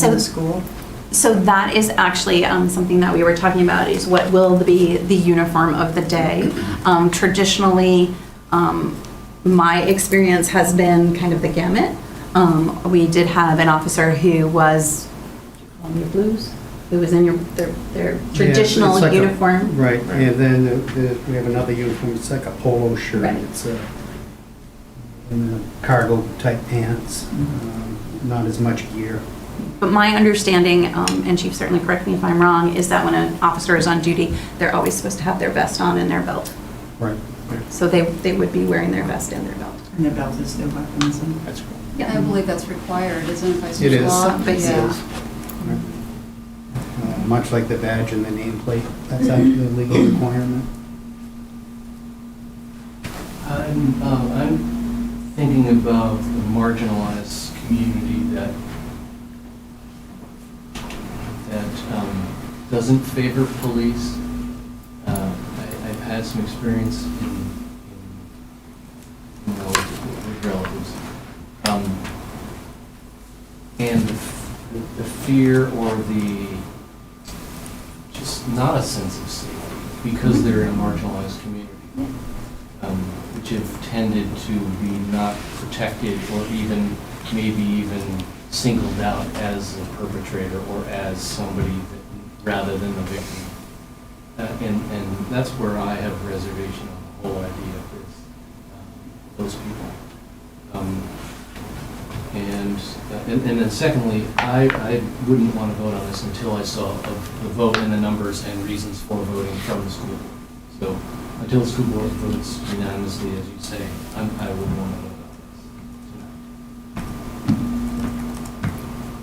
in the school? So that is actually something that we were talking about, is what will be the uniform of the day. Traditionally, my experience has been kind of the gamut. We did have an officer who was, do you call them your blues? Who was in their traditional it's like uniform. Right, and then we have another uniform, it's like a polo shirt. Right. It's and the cargo type pants, not as much gear. But my understanding, and Chief certainly correct me if I'm wrong, is that when an officer is on duty, they're always supposed to have their vest on and their belt. Right. So they would be wearing their vest and their belt. And their belt is their weapons and. That's cool. I believe that's required, isn't it, by It is. law? By Yeah. Much like the badge and the nameplate, that's actually a legal requirement. I'm thinking about the marginalized community that doesn't favor police. I've had some experience with relatives. And the fear or the just not a sense of safety because they're in a marginalized community, which have tended to be not protected or even maybe even singled out as a perpetrator or as somebody that, rather than the victim. And that's where I have a reservation on the whole idea of this, those people. And then secondly, I wouldn't want to vote on this until I saw the vote and the numbers and reasons for voting from the school board. So until the school board votes unanimously, as you say, I wouldn't want to vote on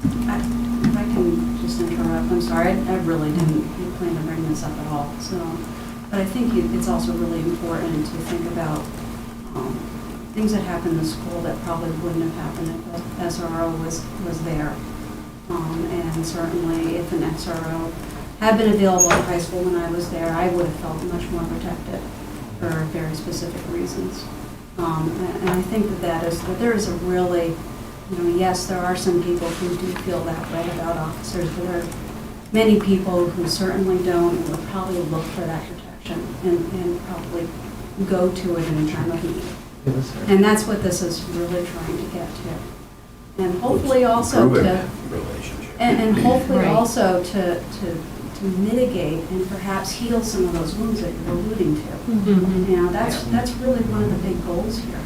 this tonight. If I can just interrupt, I'm sorry, I really didn't plan to bring this up at all, so, but I think it's also really important to think about things that happen in the school that probably wouldn't have happened if the SRO was there. And certainly if an SRO had been available at high school when I was there, I would have felt much more protected for very specific reasons. And I think that there is a really, yes, there are some people who do feel that way about officers, but there are many people who certainly don't and would probably look for that protection and probably go to it in a time of need. And that's what this is really trying to get to. And hopefully also Improving to, that relationship. and hopefully Right. also to mitigate and perhaps heal some of those wounds that you're alluding to. You know, that's really one of the big goals here.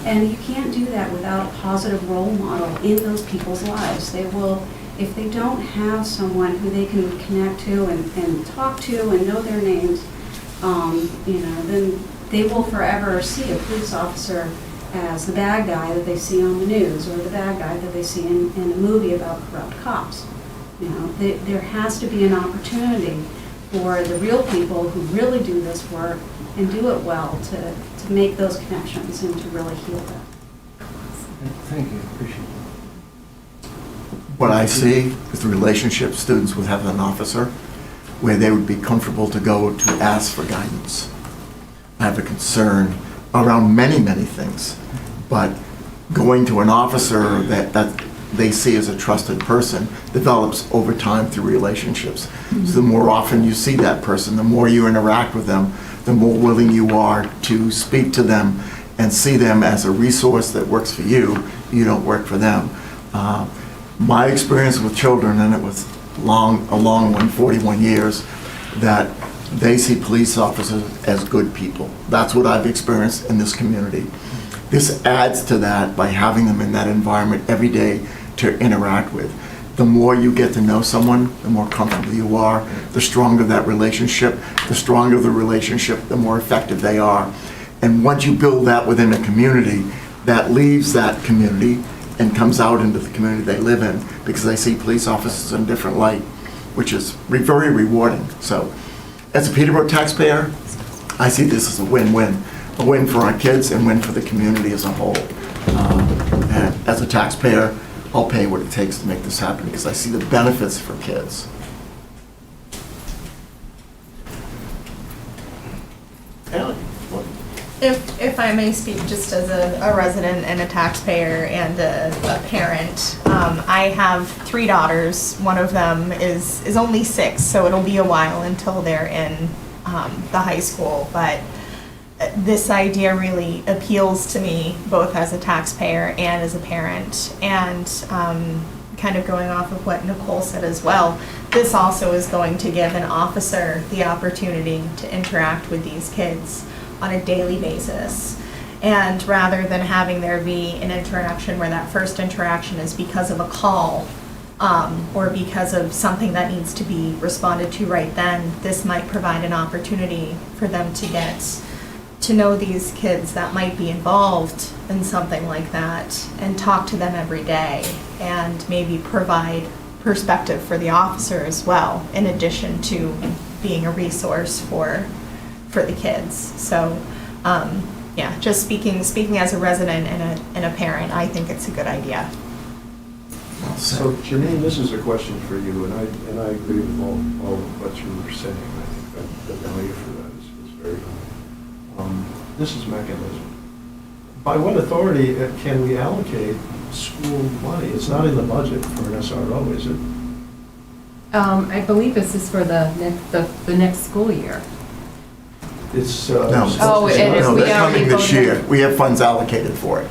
And you can't do that without a positive role model in those people's lives. They will, if they don't have someone who they can connect to and talk to and know their names, you know, then they will forever see a police officer as the bad guy that they see on the news or the bad guy that they see in a movie about corrupt cops. You know, there has to be an opportunity for the real people who really do this work and do it well to make those connections and to really heal that. Thank you, appreciate it. What I see is the relationship students would have with an officer where they would be comfortable to go to ask for guidance. I have a concern around many, many things, but going to an officer that they see as a trusted person develops over time through relationships. So the more often you see that person, the more you interact with them, the more willing you are to speak to them and see them as a resource that works for you. You don't work for them. My experience with children, and it was a long one, 41 years, that they see police officers as good people. That's what I've experienced in this community. This adds to that by having them in that environment every day to interact with. The more you get to know someone, the more comfortable you are, the stronger that relationship. The stronger the relationship, the more effective they are. And once you build that within a community, that leaves that community and comes out into the community they live in, because they see police officers in a different light, which is very rewarding. So, as a Peterborough taxpayer, I see this as a win-win. A win for our kids and win for the community as a whole. And as a taxpayer, I'll pay what it takes to make this happen because I see the benefits for kids. If I may speak just as a resident and a taxpayer and a parent, I have 3 daughters. One of them is only 6, so it'll be a while until they're in the high school. But this idea really appeals to me, both as a taxpayer and as a parent. And kind of going off of what Nicole said as well, this also is going to give an officer the opportunity to interact with these kids on a daily basis. And rather than having there be an interaction where that first interaction is because of a call or because of something that needs to be responded to right then, this might provide an opportunity for them to get to know these kids that might be involved in something like that and talk to them every day and maybe provide perspective for the officer as well, in addition to being a resource for the kids. So, yeah, just speaking as a resident and a parent, I think it's a good idea. So Janine, this is a question for you, and I agree with all of what you were saying. I think that the value for that is very high. This is mechanism. By what authority can we allocate school money? It's not in the budget for an SRO, is it? I believe this is for the next school year. It's, No, Oh, and if no, we they're coming already this voted- year. We have funds allocated for it.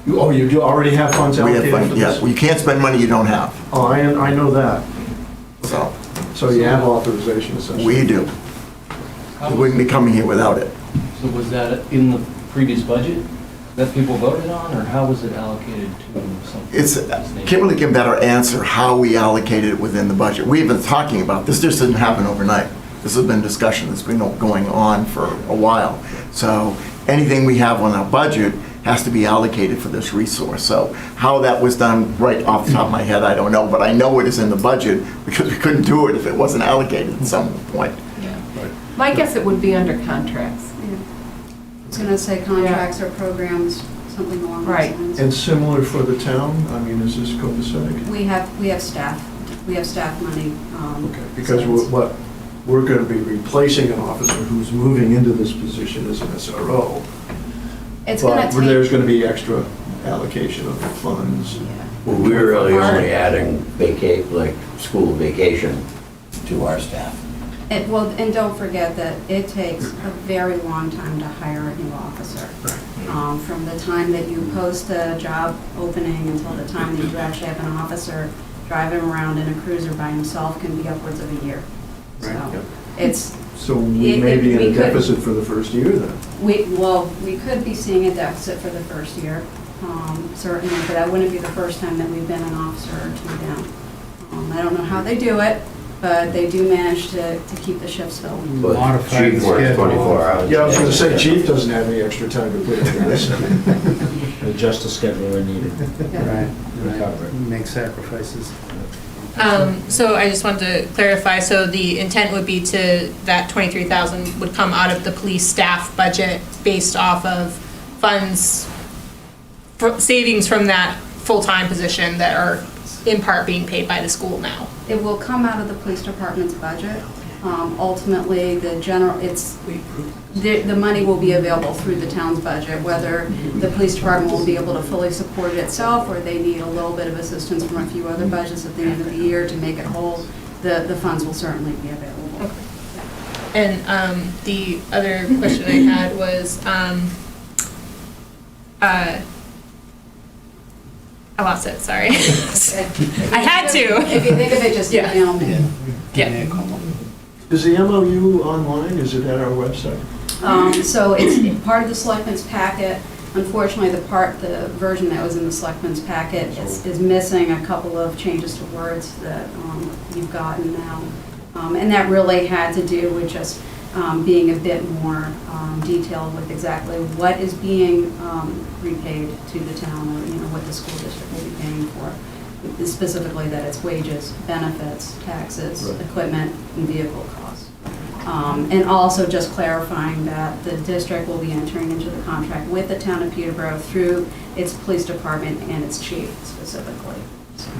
you do already have funds We have allocated for funds, yeah. this? You can't spend money you don't have, Oh, I know that. so So you have authorization essentially? we do. We wouldn't be coming here without it. So was that in the previous budget that people voted on, or how was it allocated to something? It's, of this nature? Kimberly can better answer how we allocated it within the budget. We've been talking about, this just didn't happen overnight. This has been discussion that's been going on for a while. So anything we have on our budget has to be allocated for this resource. So how that was done right off the top of my head, I don't know, but I know it is in the budget because we couldn't do it if it wasn't allocated at some point. My guess it would be under contracts. Yeah. I was gonna say contracts or programs, something along those Right. lines. And similar for the town? I mean, is this copacetic? We have staff money. Okay, because so we're going to be replacing an officer who's moving into this position as an SRO. it's gonna But take. there's going to be extra allocation of funds. Yeah. Well, we're really only adding like school vacation to our staff. Well, and don't forget that it takes a very long time to hire a new officer. From the time that you post a job opening until the time that you actually have an officer driving around in a cruiser by himself can be upwards of a year. Right. So it's, So we may be in we a could- deficit for the first year then. we could be seeing a deficit for the first year, certainly, but that wouldn't be the first time that we've been an officer or two down. I don't know how they do it, but they do manage to keep the shifts filled. But Modify the Chief works schedule. 24 hours. Yeah, I was gonna say, Chief doesn't have any extra time to put into this. Adjust the schedule where needed. Right, Recover it. make sacrifices. So I just wanted to clarify, so the intent would be that 23,000 would come out of the police staff budget based off of funds, savings from that full-time position that are in part being paid by the school now. It will come out of the police department's budget. Ultimately, the money will be available through the town's budget, whether the police department will be able to fully support it itself, or they need a little bit of assistance from a few other budgets at the end of the year to make it whole, the funds will certainly be available. And the other question I had was, I lost it, sorry. I had to. If you think of it, just Yeah. email me. Yeah. Is the MOU online? Is it at our website? So it's part of the selectmen's packet. Unfortunately, the version that was in the selectmen's packet is missing a couple of changes to words that you've gotten now. And that really had to do with just being a bit more detailed with exactly what is being repaid to the town, or what the school district will be paying for. Specifically that it's wages, benefits, taxes, Right. equipment, and vehicle costs. And also just clarifying that the district will be entering into the contract with the town of Peterborough through its police department and its chief specifically.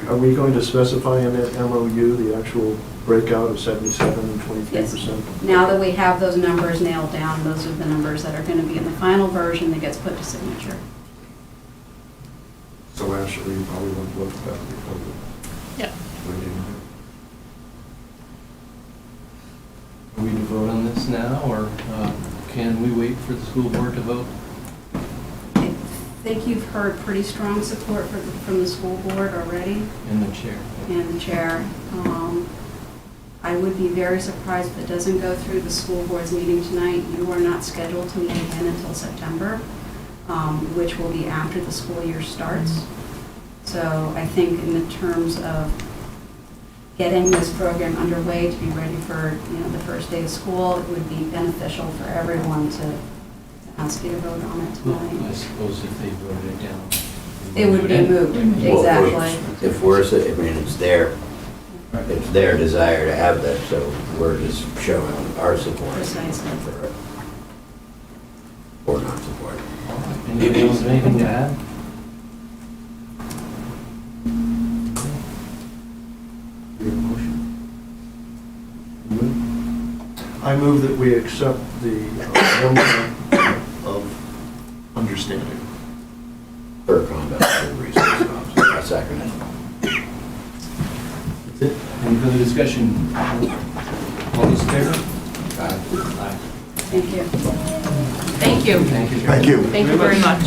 Are we going to specify in that MOU the actual breakout of 77 and 23%? Now that we have those numbers nailed down, those are the numbers that are going to be in the final version that gets put to signature. So actually, you probably want to look at that before Yeah. Are we to vote on this now, or can we wait for the school board to vote? I think you've heard pretty strong support from the school board already. And the chair? And the chair. I would be very surprised if it doesn't go through the school board's meeting tonight. You are not scheduled to meet again until September, which will be after the school year starts. So I think in the terms of getting this program underway to be ready for the first day of school, it would be beneficial for everyone to ask you to vote on it Well, I tonight. suppose if they voted it down. It would be moved, Well, exactly. If we're, it's their desire to have that, so we're just showing our support Precisely. for it. Or not support. All right. Anybody else have anything to add? Do you have a motion? I move that we accept the memorandum of understanding. For ConVal, for resource officer. I second it. That's it. Any further discussion? All those in favor? Aye. Thank you. Thank you. Thank you. Thank you. Thank you very much.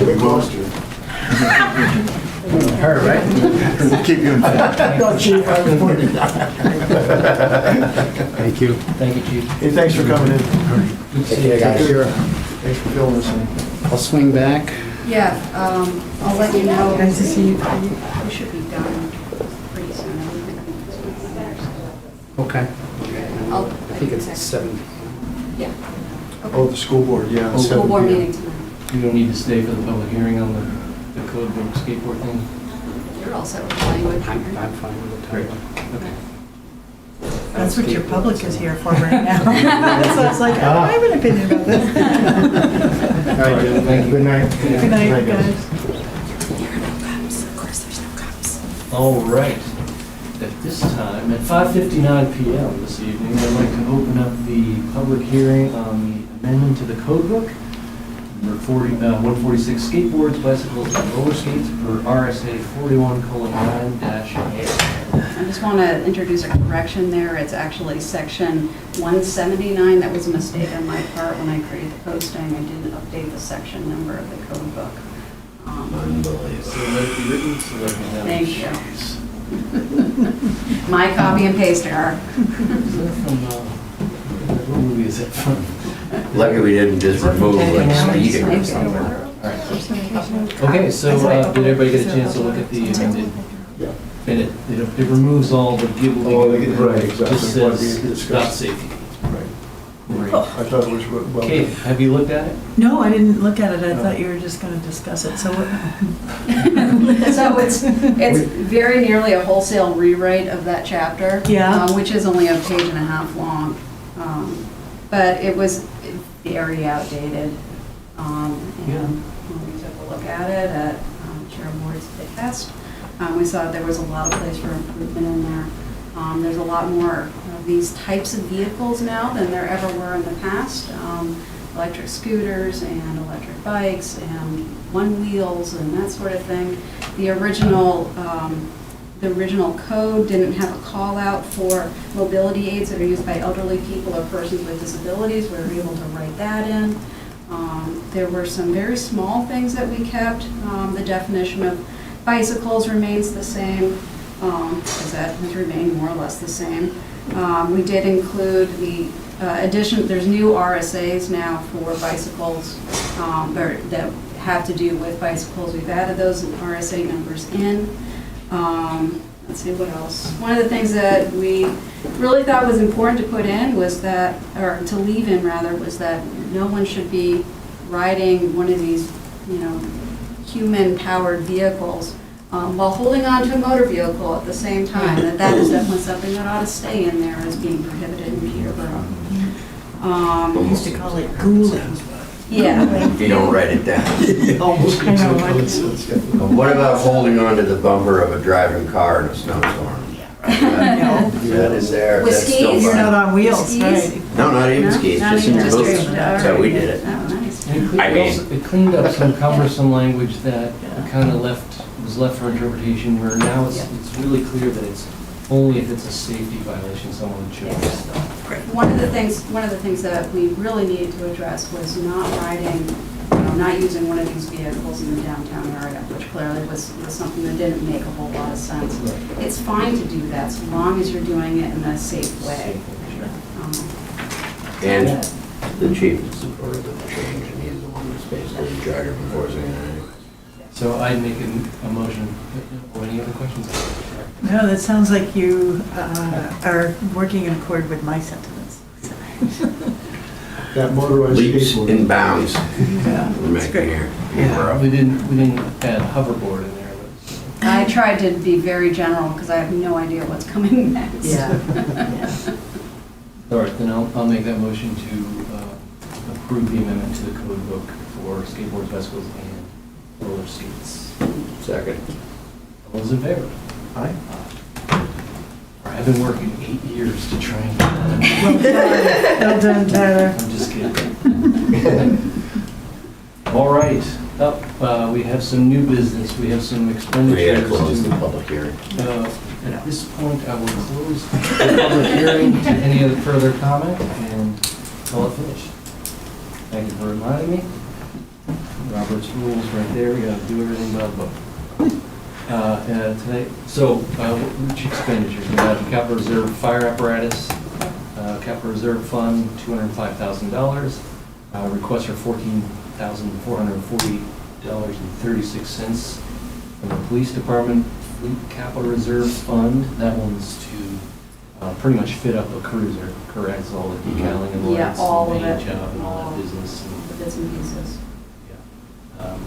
We lost you. Her, right? We'll keep you informed. No, Chief, I was pointing. Thank you. Thank you, Chief. Hey, thanks for coming in. Take care, guys. Thanks for filling us in. I'll swing back. Yeah, I'll let you know. Nice to see you. We should be done pretty soon. Okay. I I think it's 7. Yeah. Oh, the school board, yeah. School 7 board p.m. meeting tonight. You don't need to stay for the public hearing on the code book skateboard thing? You're all set with the language. I'm fine with the Great. time. Okay. That's what your public is here for right now. So I was like, I have an opinion about this. All right, Jim. Thank you. Good night. Good night, guys. All right. At this time, at 5:59 PM this evening, I'd like to open up the public hearing on the amendment to the code book, number 146 skateboards, bicycles, and roller skates per RSA 41:9-A. Under just want to introduce a correction there. It's actually section 179. That was a mistake on my part when I created the posting. I didn't update the section number of the code book. Unbelievable. So let it be written, so let me have Thank it. you. My copy and paste error. Is that from, what movie is that from? Lucky we didn't just remove like speeding or something. All right. Okay, so did everybody get a chance to look at the amended? Yeah. And it removes all the Oh, gibbly. right, exactly. Just What we says discussed. dot safety. Right. Great. I thought it was well Okay, done. have you looked at it? No, I didn't look at it. I thought you were just going to discuss it. So what? So it's very nearly a wholesale rewrite of that chapter. Yeah. Which is only a page and a half long. But it was very outdated. And when we took a look at it at Chair Ward's test, we saw there was a lot of place for improvement in there. There's a lot more of these types of vehicles now than there ever were in the past. Electric scooters and electric bikes and one-wheels and that sort of thing. The original code didn't have a call-out for mobility aids that are used by elderly people or persons with disabilities. We were able to write that in. There were some very small things that we kept. The definition of bicycles remains the same, because that has remained more or less the same. We did include the addition, there's new RSAs now for bicycles that have to do with bicycles. We've added those RSA numbers in. Let's see, what else? One of the things that we really thought was important to put in was that, or to leave in rather, was that no one should be riding one of these, human-powered vehicles while holding on to a motor vehicle at the same time. That is definitely something that ought to stay in there as being prohibited in Peterborough. We used to call it ghouling. Yeah. If you don't write it down. Almost I know, makes no like- sense. What about holding onto the bumper of a driving car in a snowstorm? That is there. With That's still skis? You're fine. not on wheels, Skis? right? No, not even No? skis, Not just even in just boots. straight. That's how we did it. Oh, nice. And I mean- it cleaned up some cumbersome language that kind of was left for interpretation, where now it's really clear that it's only if it's a safety violation, someone should stop. One of the things that we really needed to address was not riding, not using one of these vehicles in the downtown area, which clearly was something that didn't make a whole lot of sense. It's fine to do that, so long as you're doing it in a safe way. And the chief is supportive of the change, and he's the one that's basically in charge of enforcing it. So I'd make a motion. Or any other questions? No, that sounds like you are working in accord with my sentiments. That motorized Leaps skateboard. and bounds Yeah, we're it's making great. here. Yeah, we didn't add hoverboard in there, but. I tried to be very general because I have no idea what's coming next. Yeah. All right, then I'll make that motion to approve the amendment to the code book for skateboards, bicycles, and roller skates. Second. All those in favor? Aye. I've been working 8 years to try and get that. Well done, Tyler. I'm just kidding. All right, up, we have some new business, we have some expenditures. We gotta close the public hearing. At this point, I will close the public hearing to any other further comment and call it finished. Thank you for reminding me. Robert's rules right there, we gotta do everything by the book. Today, so which expenditures? We have capital reserve fire apparatus, capital reserve fund, $205,000. Request for $14,440.36 from the police department fleet capital reserve fund. That one's to pretty much fit up a cruiser, correct? All the decaling and Yeah, lights all and of paint it. job and all All that business. The bits and pieces. Yeah.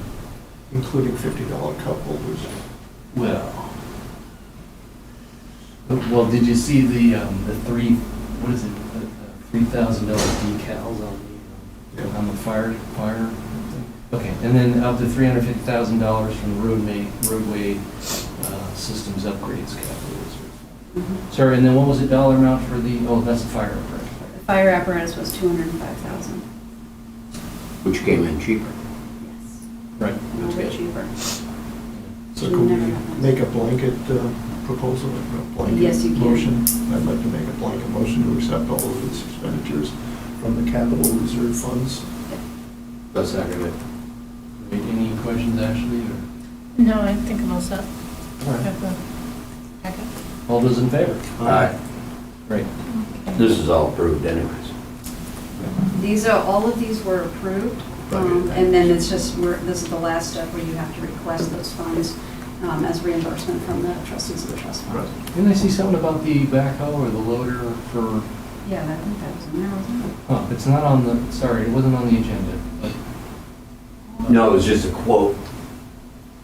Including $50 cup holders. Well, did you see the $3,000 decals on the fire thing? Okay, and then up to $350,000 from the roadway systems upgrades capital reserve. Sorry, and then what was the dollar amount for that's the fire apparatus. The fire apparatus was $205,000. Which came in cheaper. Right. A little bit cheaper. So can we make a blanket proposal, a blanket Yes, you can. motion? I'd like to make a blanket motion to accept all of these expenditures from the capital reserve funds. I'll second it. Great. Any questions, Ashley? Or? No, I think I'm all set. All right. Have the packet. All those in favor? Aye. Great. This is all approved anyways. All of these were approved, and then it's just, this is the last step where you have to request those funds as reimbursement from the trustees of the trust fund. Didn't I see something about the backhoe or the loader for, Yeah, I think that was in there, wasn't it? oh, it's not on the, sorry, it wasn't on the agenda, but No, it was just a quote.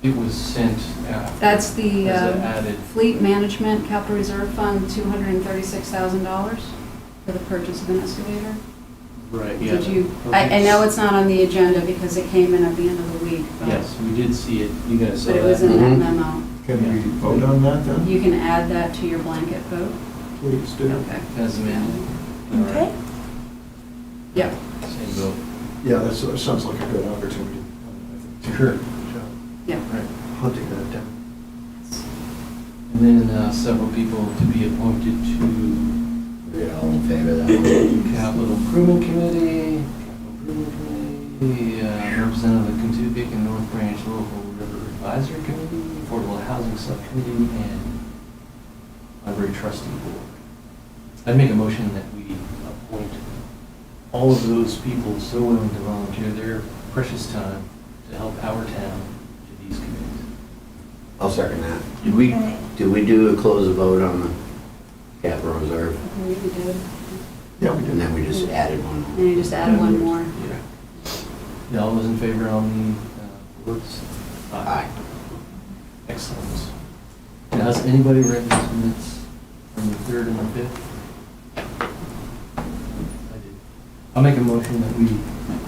it was sent after. That's the As an added, Fleet Management Capital Reserve Fund, $236,000 for the purchase of an excavator. right, yeah. Did you, I know it's not on the agenda because it came in at the end of the week. but- Yes, we did see it. You guys saw But it was that. in that Mhm. memo. Can we vote on that then? You can add that to your blanket vote. Please do. Okay. As amended. All right. Okay. Yep. Same vote. Yeah, that sounds like a good opportunity. I think, Sure. to Yep. Right. hunting that down. And then several people to be appointed to We're all in favor of that one. Capital Improvement Committee, representative of Kentucky and North Branch Local River Advisory Committee, Affordable Housing Subcommittee, and Library Trustee Board. I'd make a motion that we appoint all of those people so willing to volunteer their precious time to help our town to these committees. I'll second that. Did we do a close a vote on the capital reserve? I believe we did. Yeah, we And did. then we just added one. And you just added one more. Yeah, all those in favor on the votes? Aye. Excellent. Now, has anybody read these minutes from the 3rd and the 5th? I did. I'll make a motion that we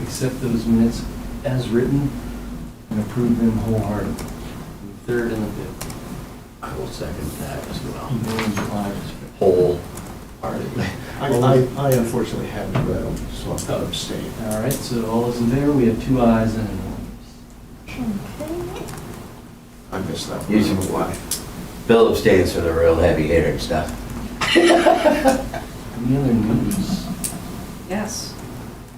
accept those minutes as written and approve them wholeheartedly. The 3rd and the 5th. I will second that as well. May and July, Wholeheartedly. I unfortunately haven't read them, so I'll abstain. All right, so all those in favor, we have 2 ayes and an I missed that Use them one. why? Bill abstains for the real heavy hitter stuff. Any other news? Yes.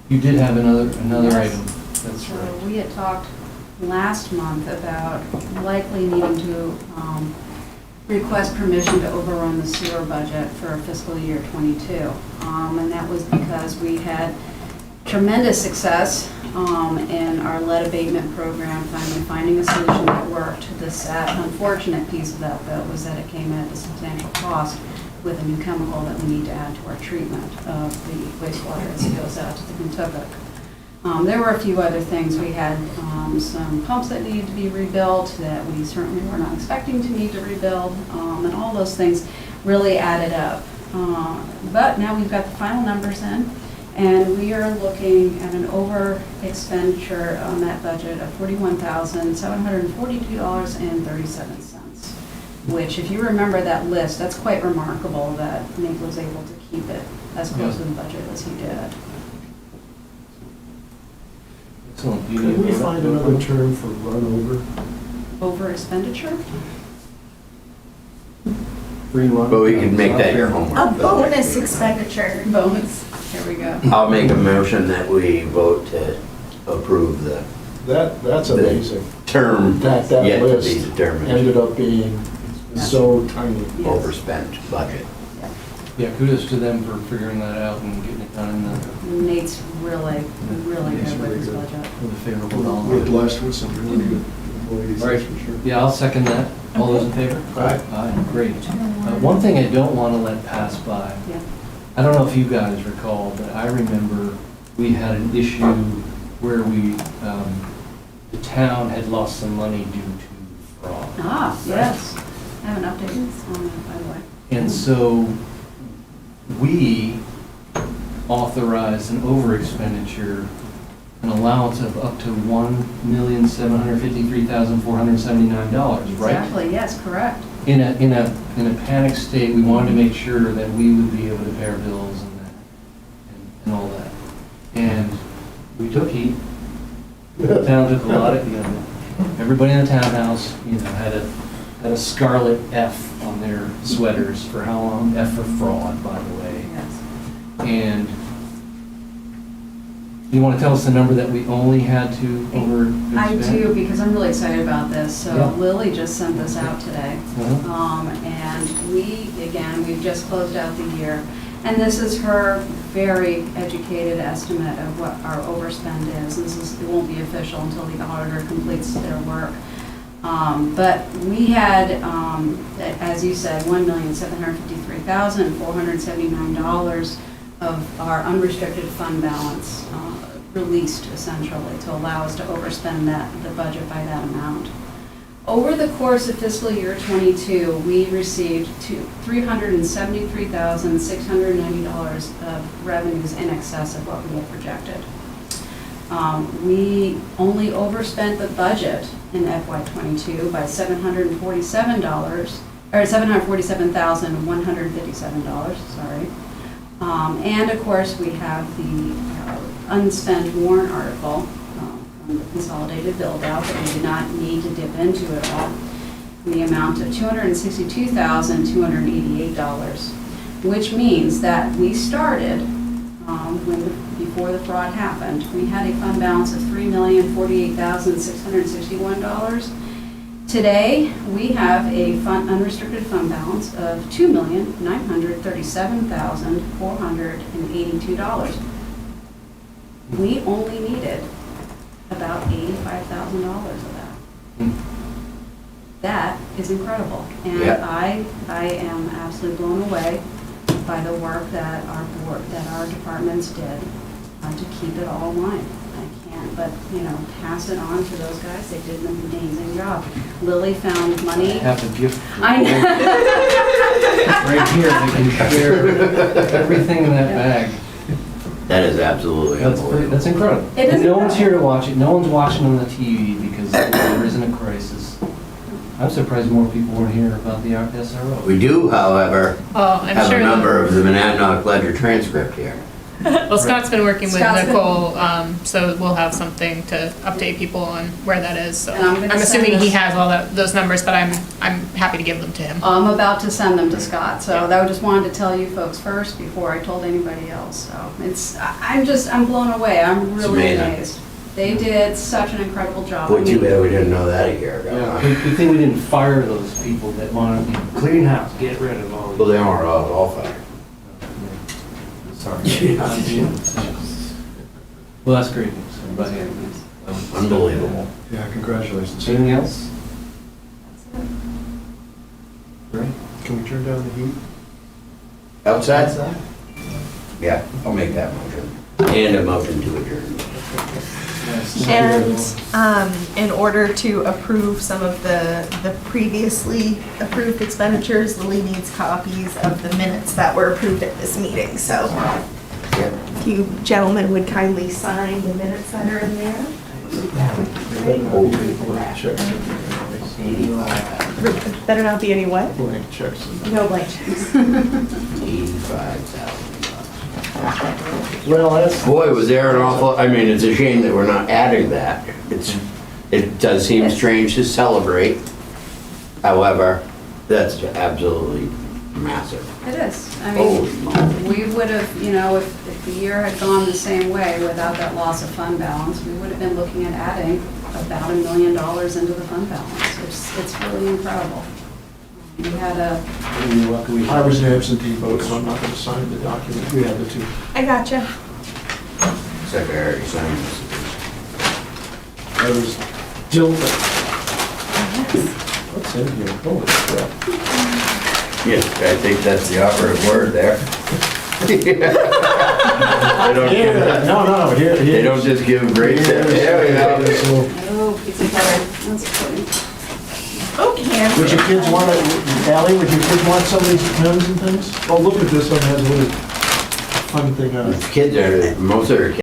You did have another Yes. item. That's So right. we had talked last month about likely needing to request permission to overrun the sewer budget for fiscal year '22. And that was because we had tremendous success in our lead abatement program, finally finding a solution that worked. The sad, unfortunate piece of that, though, was that it came at a substantial cost with a new chemical that we need to add to our treatment of the wastewater as it goes out to the Kentucky. There were a few other things. We had some pumps that needed to be rebuilt that we certainly were not expecting to need to rebuild, and all those things really added up. But now we've got the final numbers in, and we are looking at an over expenditure on that budget of $41,742.37, which, if you remember that list, that's quite remarkable that Nick was able to keep it as close to the budget as he did. Excellent. Do you Could need we to- find another term for run over? Over expenditure? Free one? But we can make that your homework. A bonus expenditure. Bonus. Here we go. I'll make a motion that we vote to approve the That's amazing. term That yet to be list determined ended up being so tiny. Yes. overspent budget. Yeah, kudos to them for figuring that out and getting it done in the Nate's really good with his budget. with a favorable We're dollar. blessed with some really good employees, All right. that's for sure. Yeah, I'll second that. All those in favor? Aye. Aye, great. One thing I don't want to let pass by, Yeah. I don't know if you guys recall, but I remember we had an issue where the town had lost some money due to fraud. Ah, yes. I have an update on that, by the way. And so we authorized an over expenditure, an allowance of up to $1,753,479, right? Exactly, yes, correct. In a panic state, we wanted to make sure that we would be able to pay our bills and that, and all that. And we took heat. The town took a lot of, everybody in the townhouse, had a scarlet F on on their sweaters for how long? F for fraud, by the way. Yes. And you want to tell us the number that we only had to overspend? I do, because I'm really excited about this. Yeah. So Lily just sent this out today. Uh-huh. And we've just closed out the year. And this is her very educated estimate of what our overspend is. It won't be official until the auditor completes their work. But we had, as you said, $1,753,479 of our unrestricted fund balance released essentially to allow us to overspend the budget by that amount. Over the course of fiscal year '22, we received $373,690 of revenues in excess of what we had projected. We only overspent the budget in FY22 by $747,157, sorry. And of course, we have the unspent warrant article from the Consolidated build-out that we did not need to dip into at all, in the amount of $262,288, which means that we started, before the fraud happened, we had a fund balance of $3,048,661. Today, we have a unrestricted fund balance of $2,937,482. We only needed about $85,000 of that. That is incredible. And Yeah. I am absolutely blown away by the work that our departments did to keep it all in line. I can't but, pass it on to those guys. They did an amazing job. Lily found I money. have a gift. I know. Right here, I can share everything in that bag. That is absolutely unbelievable. That's incredible. It is And no one's here to incredible. watch it. No one's watching on the TV because there isn't a crisis. I'm surprised more people weren't here about the SRO. We do, however, Oh, I'm have sure. a number of the Monadnock Ledger transcript here. Well, Scott's been working with Scott's been- Nicole, so we'll have something to update people on where that is. So And I'm gonna I'm assuming send he this- has all those numbers, but I'm happy to give them to him. I'm about to send them to Scott, so I just wanted to tell you folks first before I told anybody else. So I'm blown away. I'm It's really amazing. amazed. They did such an incredible job. Boy, too bad we didn't know that a year ago. Yeah. Good thing we didn't fire those people that wanted to clean house, get rid of all. Well, they are all fired. Sorry. Yeah. Well, that's great news. Everybody had Unbelievable. Yeah, congratulations. Anything else? Great. Can we turn down the heat? Outside? Yeah, I'll make that motion. And a motion to adjourn. And in order to approve some of the previously approved expenditures, Lily needs copies of the minutes that were approved at this meeting. So if you gentlemen would kindly sign the minutes that are in there. Better not be any what? Blank checks. No blank checks. $85,000. Well, that's. Boy, was there an awful, I mean, it's a shame that we're not adding that. It does seem strange to celebrate. However, that's absolutely massive. It is. I Holy mean, moly. we would have, if the year had gone the same way without that loss of fund balance, we would have been looking at adding about $1 million into the fund balance. It's really incredible. We had I was an absentee vote, so I'm not going to sign the document. We have the two. I gotcha. Secretary signed this. I was diligent. What's in here? Holy crap. Yeah, I think that's the operative word there. They don't give it- No, here. They don't just give great tips. There we go. pizza cutter. That's pretty. Okay. Would your kids want it, Ally, would your kids want some of these pens and things? Oh, look at this one, has a little fun thing on it. Kids are, most of their kids